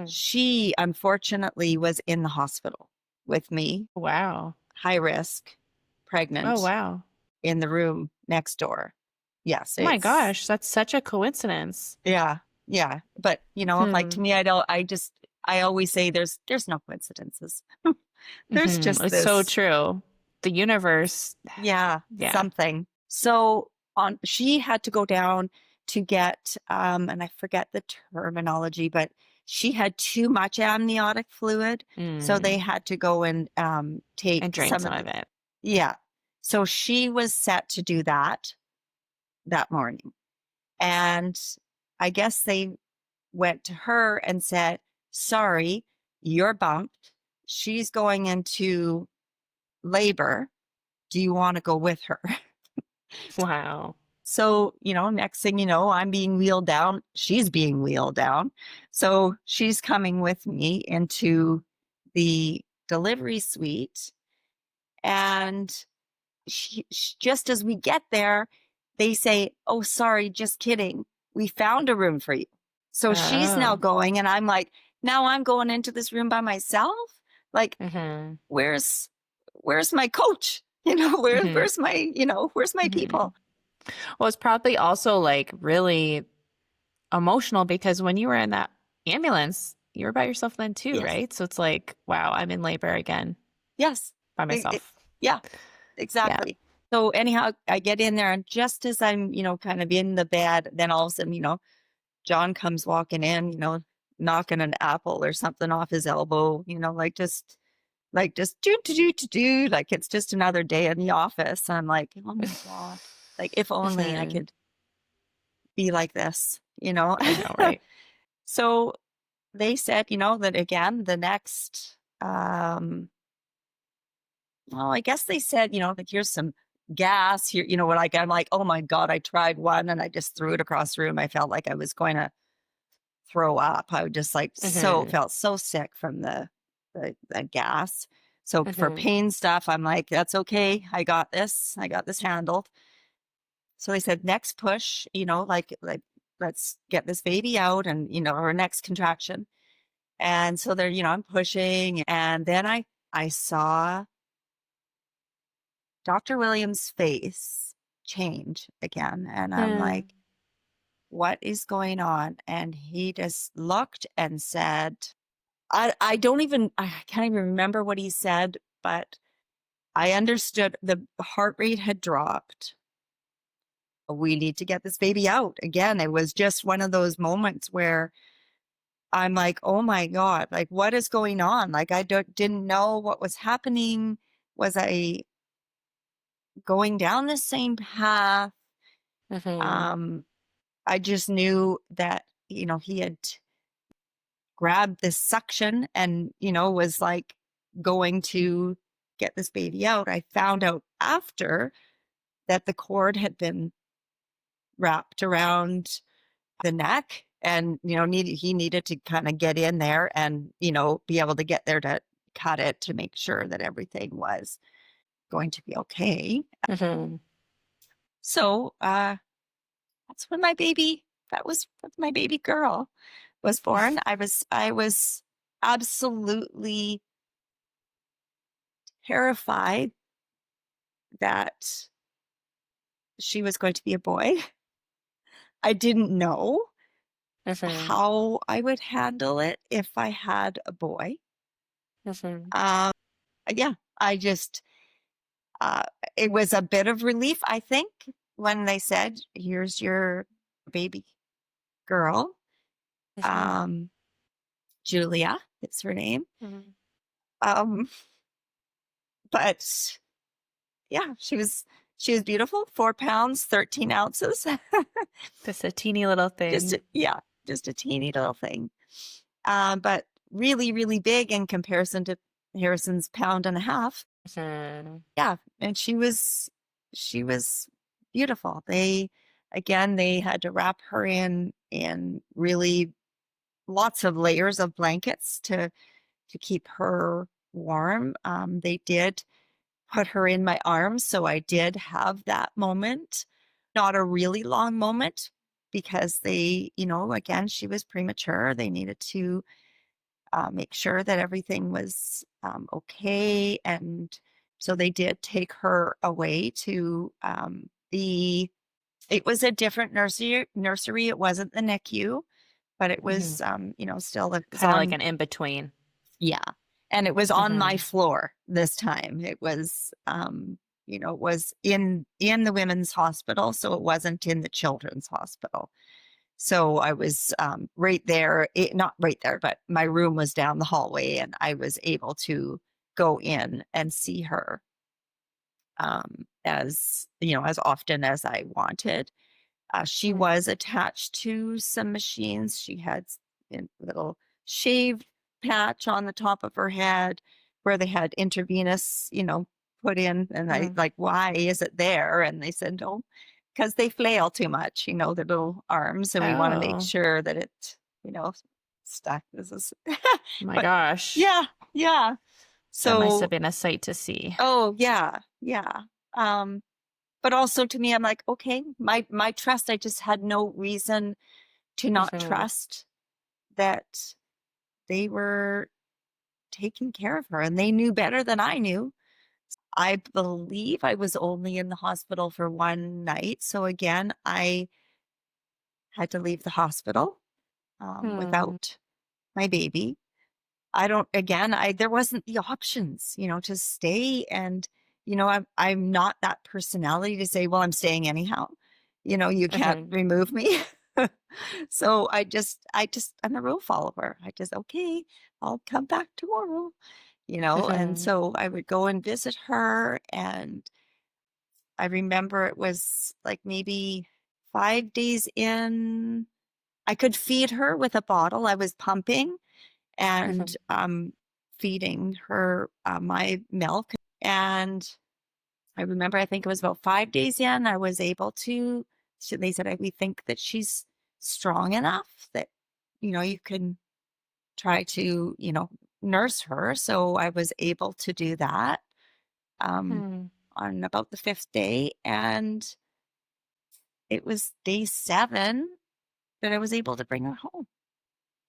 she unfortunately was in the hospital with me. Wow. High risk. pregnant Oh, wow. in the room next door. Yes. Oh my gosh, that's such a coincidence. Yeah. Yeah. But, like to me, I always say there's no coincidences. There's just It's so this, true. The universe. yeah, Yeah. something. So she had to go down to get, and I forget the terminology, but she had too much amniotic fluid. So they had to go and take And drain some of it. it. Yeah. So she was set to do that morning. And I guess they went to her and said, sorry, you're bumped. She's going into labor. Do you want to go with her? Wow. So, next thing you know, I'm being wheeled down. She's being wheeled down. So she's coming with me into the delivery suite. And just as we get there, they say, oh, sorry, just kidding. We found a room for you. So she's now going, and I'm like, now I'm going into this room by myself. Like, where's my coach? Where's my, where's my people? Well, it's probably also like really emotional because when you were in that ambulance, you were by yourself then too, Yes. right? So it's like, wow, I'm in labor again. Yes. By myself. Yeah, exactly. Yeah. So anyhow, I get in there, and just as I'm, kind of in the bed, then all of a sudden, John comes walking in, knocking an apple or something off his elbow, just do, like it's just another day in the office. I'm like, oh my God, like if only I could be like this, I know, right? So they said, that again, the next, well, I guess they said, like here's some gas here, like I'm like, oh my God, I tried one and I just threw it across the room. I felt like I was going to throw up. I would just felt so sick from the gas. So for pain stuff, I'm like, that's okay. I got this handled. So they said, next push, like let's get this baby out and, our next contraction. And so there, I'm pushing. And then I saw Dr. Williams' face change again. And I'm like, what is going on? And he just looked and said, I can't even remember what he said, but I understood the heart rate had dropped. We need to get this baby out. Again, it was just one of those moments where I'm like, oh my God, like what is going on? Like I didn't know what was happening. Was I going down the same path? I just knew that, he had grabbed this suction and, was like going to get this baby out. I found out after that the cord had been wrapped around the neck and, he needed to kind of get in there and, be able to get there to cut it to make sure that everything was going to be okay. So, that's when that was my baby girl was born. I was absolutely terrified that she was going to be a boy. I didn't know how I would handle it if I had a boy. Yeah, I just, it was a bit of relief, I think, when they said, here's your baby girl. Julia, it's her name. But yeah, she was beautiful. 4 pounds, 13 ounces. Just a teeny little thing. Just a teeny little thing. But really, really big in comparison to Harrison's 1.5 pounds. Yeah. And she was beautiful. They had to wrap her in really lots of layers of blankets to keep her warm. They did put her in my arms. So I did have that moment, not a really long moment because they, again, she was premature. They needed to make sure that everything was okay. And So they did take her away to it was a different nursery. It wasn't the NICU, but it was, still it was Kind of on, like an in-between. yeah. And it was on my floor this time. It was, it was in the women's hospital. So it wasn't in the children's hospital. So I was right there, not right there, but my room was down the hallway and I was able to go in and see her as often as I wanted. She was attached to some machines. She had a little shaved patch on the top of her head where they had intravenous, put in. And I like, why is it there? And they said, no, because they flail too much, the little arms. And we want to make sure that it, stuck. This is, My but gosh. yeah, yeah. So that must have been a sight to see. Oh, yeah, yeah. But also to me, I'm like, okay, my trust, I just had no reason to not trust that they were taking care of her and they knew better than I knew. I believe I was only in the hospital for one night. So again, I had to leave the hospital without my baby. There wasn't the options, to stay. And, I'm not that personality to say, well, I'm staying anyhow. You can't remove me. So I'm a rule follower. Okay, I'll come back tomorrow, and so I would go and visit her. And I remember it was like maybe 5 days in, I could feed her with a bottle. I was pumping and feeding her my milk. And I remember, I think it was about 5 days in, I was able to, they said, we think that she's strong enough that, you can try to, nurse her. So I was able to do that on about the 5th day. And it was day 7 that I was able to bring her home.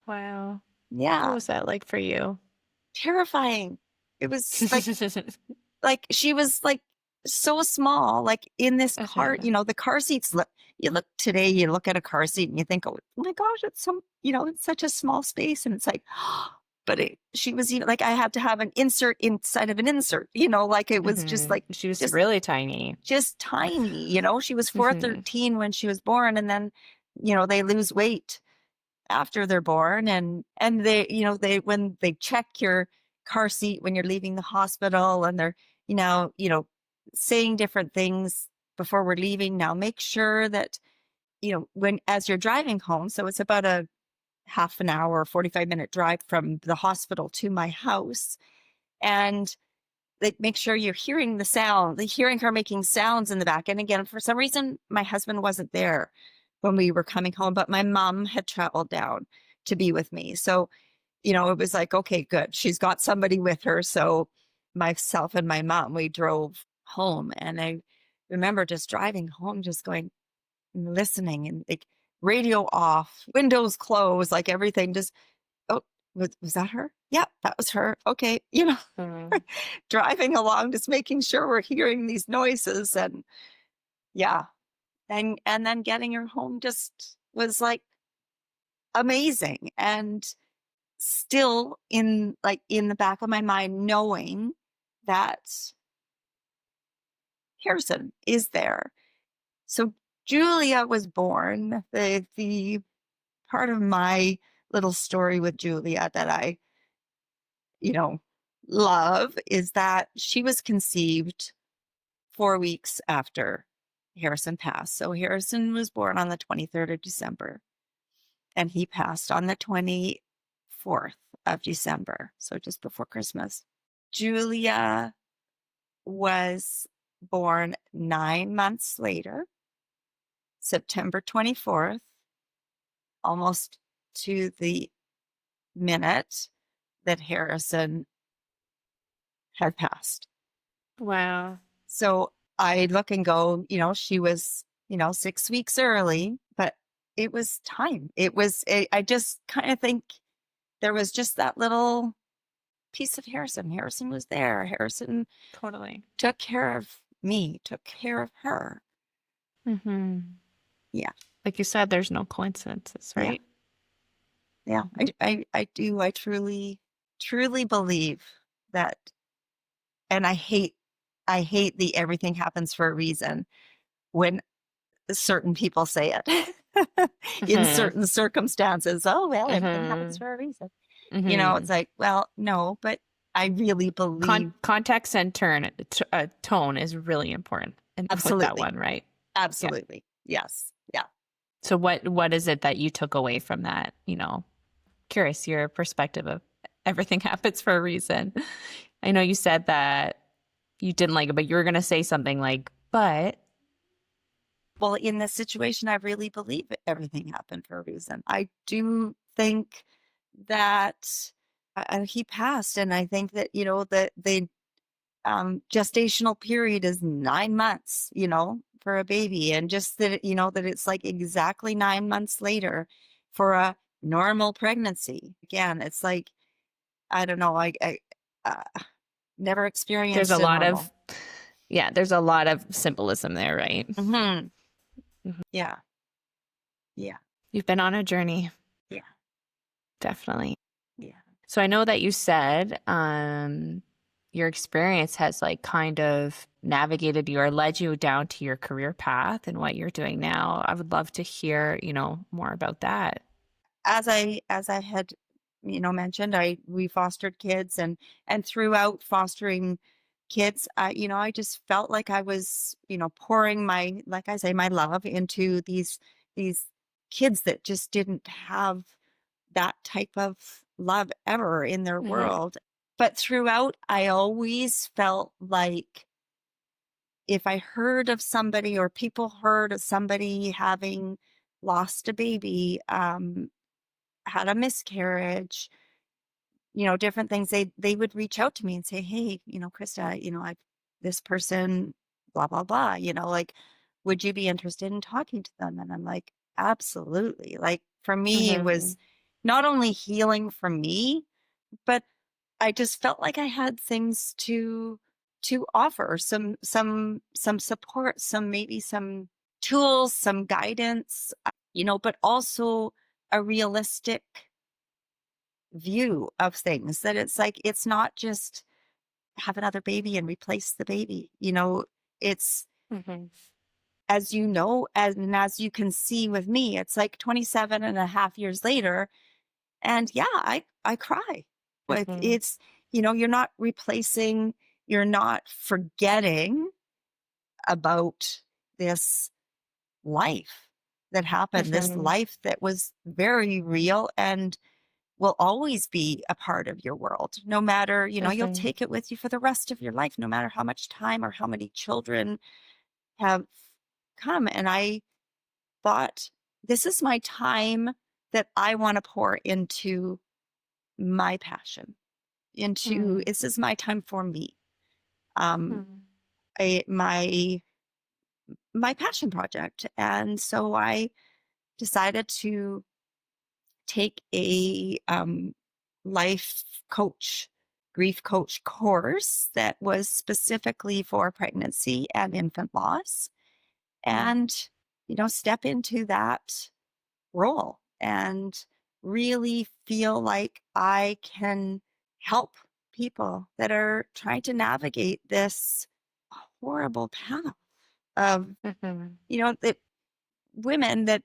Wow. Yeah. What was that like for you? Terrifying. It was like she was like so small, like in this car, the car seats you look at a car seat and you think, oh my gosh, it's it's such a small space. And it's like, but she was even like, I had to have an insert inside of an insert, like it was just like, she was really tiny, just tiny, she was 413 when she was born. And then, they lose weight after they're born. And they, when they check your car seat when you're leaving the hospital, and they're, saying different things before we're leaving. Now, make sure that, as you're driving home, so it's about a half an hour, 45-minute drive from the hospital to my house. And like, make sure you're hearing the sound, hearing her making sounds in the back. And again, for some reason, my husband wasn't there when we were coming home, but my mom had traveled down to be with me. So, it was like, okay, good. She's got somebody with her. So myself and my mom, we drove home. And I remember just driving home, just going, listening, and like radio off, windows closed, like everything just, oh, was that her? Yeah, that was her. Okay. Driving along, just making sure we're hearing these noises. And yeah. And then getting her home just was like amazing. And still in the back of my mind, knowing that Harrison is there. So Julia was born. The part of my little story with Julia that I, love is that she was conceived 4 weeks after Harrison passed. So Harrison was born on the 23rd of December and he passed on the 24th of December. So just before Christmas. Julia was born 9 months later, September 24th, almost to the minute that Harrison had passed. Wow. So I look and go, she was, 6 weeks early, but it was time. I just kind of think there was just that little piece of Harrison. Harrison was there. Harrison Totally. took care of me, took care of her. Mm-hmm. Yeah. Like you said, there's no coincidences, right? Yeah. I do. I truly, truly believe that. And I hate the everything happens for a reason when certain people say it in Mm-hmm. certain circumstances. Oh, well, everything happens Mm-hmm. for a reason. Mm-hmm. It's like, well, no, but I really believe Context and tone is really important with that absolutely. one, right? Yeah. Absolutely. Yes. Yeah. So what is it that you took away from that? Curious your perspective of everything happens for a reason. I know you said that you didn't like it, but you were going to say something like, but. Well, in this situation, I really believe everything happened for a reason. I do think that he passed, and I think that, the gestational period is 9 months, for a baby. And just that, that it's like exactly 9 months later for a normal pregnancy. Again, it's like, I don't know, I uh, never There's experienced a a lot normal. of, yeah, there's a lot of symbolism there, right? Hmm. Mhm. Yeah. Yeah. You've been on a journey, Yeah. definitely. Yeah. So I know that you said your experience has like kind of navigated you or led you down to your career path and what you're doing now. I would love to hear, more about that. As I had, mentioned, we fostered kids, and throughout fostering kids, I just felt like I was, pouring my, like I say, my love into these kids that just didn't have that type of love ever in their Mm-hmm. world. But throughout, I always felt like if I heard of somebody or people heard of somebody having lost a baby, had a miscarriage, different things, they would reach out to me and say, hey, Krista, I this person, blah, blah, blah, like, would you be interested in talking to them? And I'm like, absolutely. Like, for me, it Mm-hmm. was not only healing for me, but I just felt like I had things to offer, some support, maybe some tools, some guidance, but also a realistic view of things, that it's like, it's not just have another baby and replace the baby. It's, Mm-hmm. as you can see with me, it's like 27 and a half years later. And yeah, I cry. But Mm-hmm. it's, you're not replacing, you're not forgetting about this life that happened, this Mm-hmm. life that was very real and will always be a part of your world. No matter, you'll Mm-hmm. take it with you for the rest of your life, no matter how much time or how many children have come. And I thought, this is my time that I want to pour into my passion, into this is my time for me. Um, Mm-hmm. my passion project. And so I decided to take a life coach, grief coach course that was specifically for pregnancy and infant loss, and, step into that role and really feel like I can help people that are trying to navigate this horrible path of, Mm-hmm. that women, that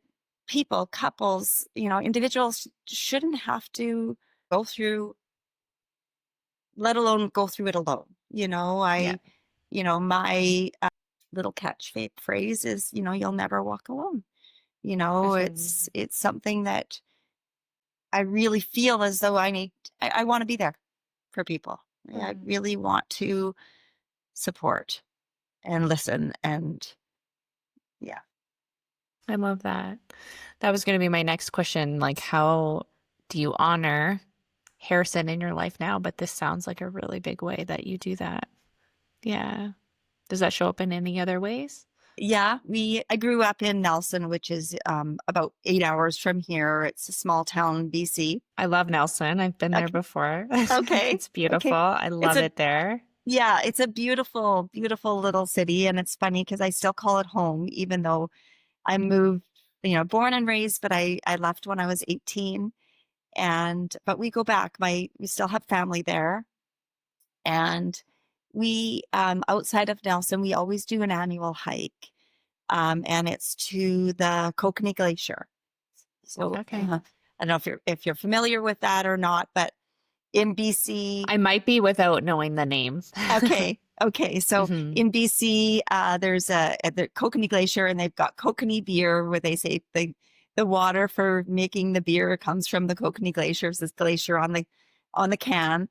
people, couples, individuals shouldn't have to go through, let alone go through it alone. Yeah. My little phrase is, you'll never walk alone. Mm-hmm. It's something that I really feel as though I want to be there for people. I Mm-hmm. really want to support and listen. And yeah. I love that. That was going to be my next question. Like, how do you honor Harrison in your life now? But this sounds like a really big way that you do that. Yeah. Does that show up in any other ways? Yeah, I grew up in Nelson, which is about 8 hours from here. It's a small town, BC. I love Nelson. I've been there Okay. before. Okay. It's beautiful. Okay. I It's love a it there. Yeah, it's a beautiful, beautiful little city. And it's funny because I still call it home, even though I moved, born and raised, but I left when I was 18. But we go back. We still have family there. And we, outside of Nelson, we always do an annual hike. And it's to the Kokanee Glacier. So Okay. I don't know if you're familiar with that or not, but in BC, I might be without knowing the name. okay. Okay. So Mhm. in BC, there's the Kokanee Glacier, and they've got Kokanee beer, where they say the water for making the beer comes from the Kokanee Glacier. It's this glacier on the can.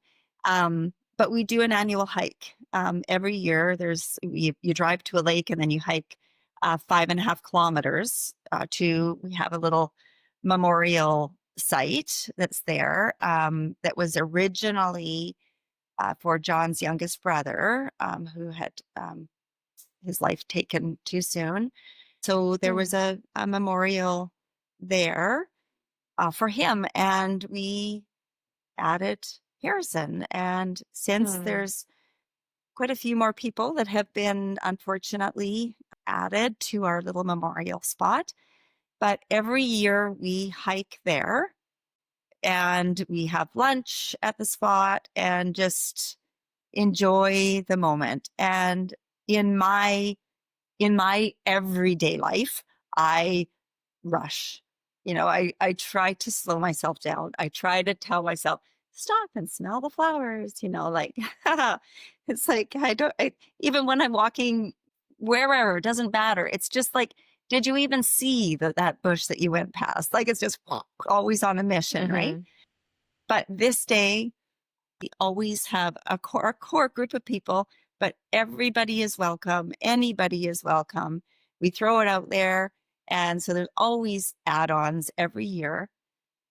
But we do an annual hike every year. You drive to a lake, and then you hike 5.5 kilometers we have a little memorial site that's there that was originally for John's youngest brother, who had his life taken too soon. So there was a memorial there for him, and we added Harrison. And since there's quite a few more people that have been unfortunately added to our little memorial spot, but every year we hike there and we have lunch at the spot and just enjoy the moment. And in my everyday life, I rush. I try to slow myself down. I try to tell myself, stop and smell the flowers, like it's like even when I'm walking wherever, it doesn't matter. It's just like, did you even see that bush that you went past? Like, it's just always on a mission, right? Mhm. But this day, we always have a core group of people, but everybody is welcome. Anybody is welcome. We throw it out there. And so there's always add-ons every year.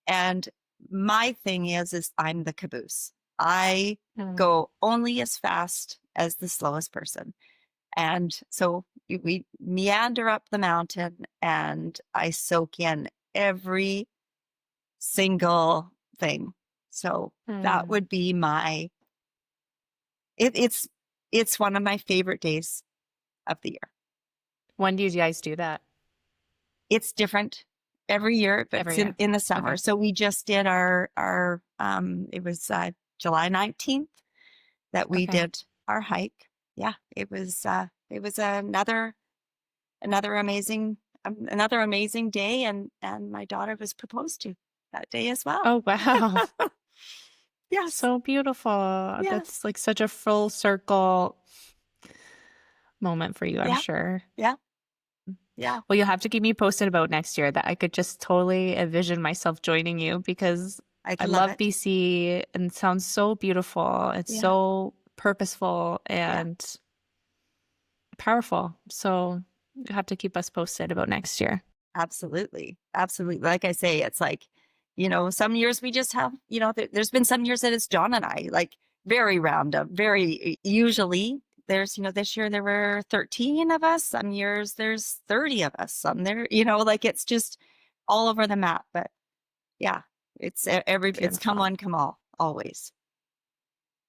And my thing is I'm the caboose. I go only as fast as the slowest person. And so we meander up the mountain, and I soak in every single thing. So that would be it's one of my favorite days of the year. When do you guys do that? It's different every year, but Every it's year. in the summer. Okay. So we just did our it was July 19th that we Okay. did our hike. Yeah, it was another amazing day, and my daughter was proposed to that day as well. Oh, wow. Yes. So beautiful. Yes. That's like such a full circle moment for you, I'm Yeah. sure. Yeah. Yeah. Well, you'll have to keep me posted about next year. That I could just totally envision myself joining you, because I love it. BC and it sounds so beautiful. It's so purposeful and powerful. So you have to keep us posted about next year. Absolutely. Absolutely. Like I say, it's like, some years we just have, there's been some years that it's John and I, like, very random, very usually there's, this year there were 13 of us. Some years there's 30 of us. Some there, like, it's just all over the map. But yeah, it's it's come one, come all, always.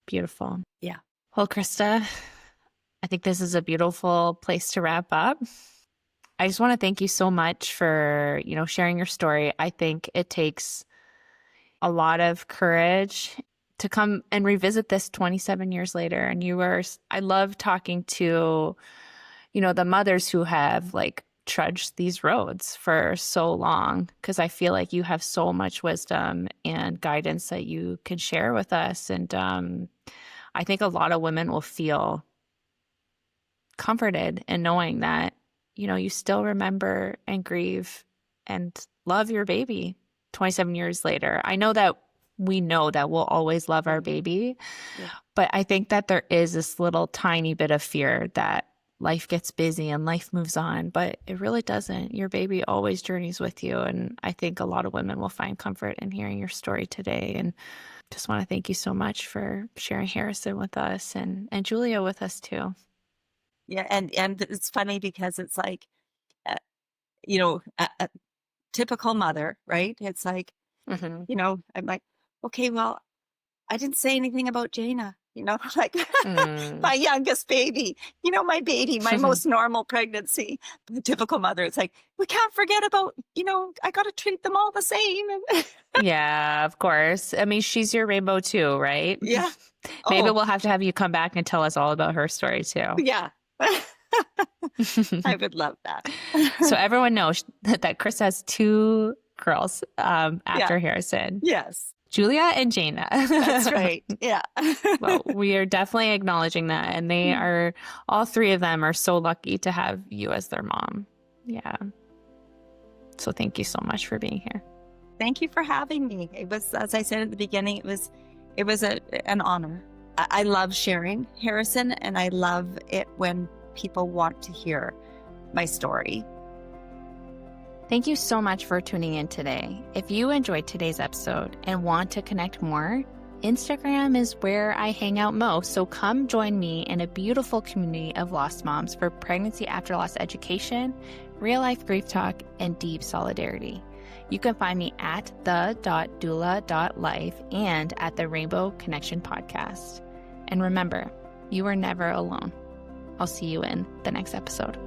Beautiful. Yeah. Well, Krista, I think this is a beautiful place to wrap up. I just want to thank you so much for, sharing your story. I think it takes a lot of courage to come and revisit this 27 years later. And I love talking to, the mothers who have like trudged these roads for so long, because I feel like you have so much wisdom and guidance that you can share with us. And I think a lot of women will feel comforted in knowing that, you still remember and grieve and love your baby 27 years later. I know that we'll always love our baby, but I think that there is this little tiny bit of fear that life gets busy and life moves on, but it really doesn't. Your baby always journeys with you. And I think a lot of women will find comfort in hearing your story today. And just want to thank you so much for sharing Harrison with us and Julia with us too. Yeah. And it's funny because it's like, you know, a typical mother, right? It's like, Mm-hmm. you know, I'm like, okay, well, I didn't say anything about Jaina, you know, like my youngest baby, you know, my baby, my most normal pregnancy. The typical mother, it's like, we can't forget about, you know, I got to treat them all the same. Yeah, of course. I mean, she's your rainbow too, right? Yeah. Maybe Oh, we'll have to have you come back and tell us all about her story too. yeah. I would love that. So everyone knows that Chris has 2 girls after Harrison. Yes. Julia and Jaina. That's right. Yeah. Well, we are definitely acknowledging that. And they are, all 3 of them are so lucky to have you as their mom. Yeah. So thank you so much for being here. Thank you for having me. It was, as I said at the beginning, it was an honor. I love sharing Harrison, and I love it when people want to hear my story. Thank you so much for tuning in today. If you enjoyed today's episode and want to connect more, Instagram is where I hang out most. So come join me in a beautiful community of lost moms for pregnancy after loss education, real life grief talk, and deep solidarity. You can find me at the.doula.life and at the Rainbow Connection podcast. And remember, you are never alone. I'll see you in the next episode.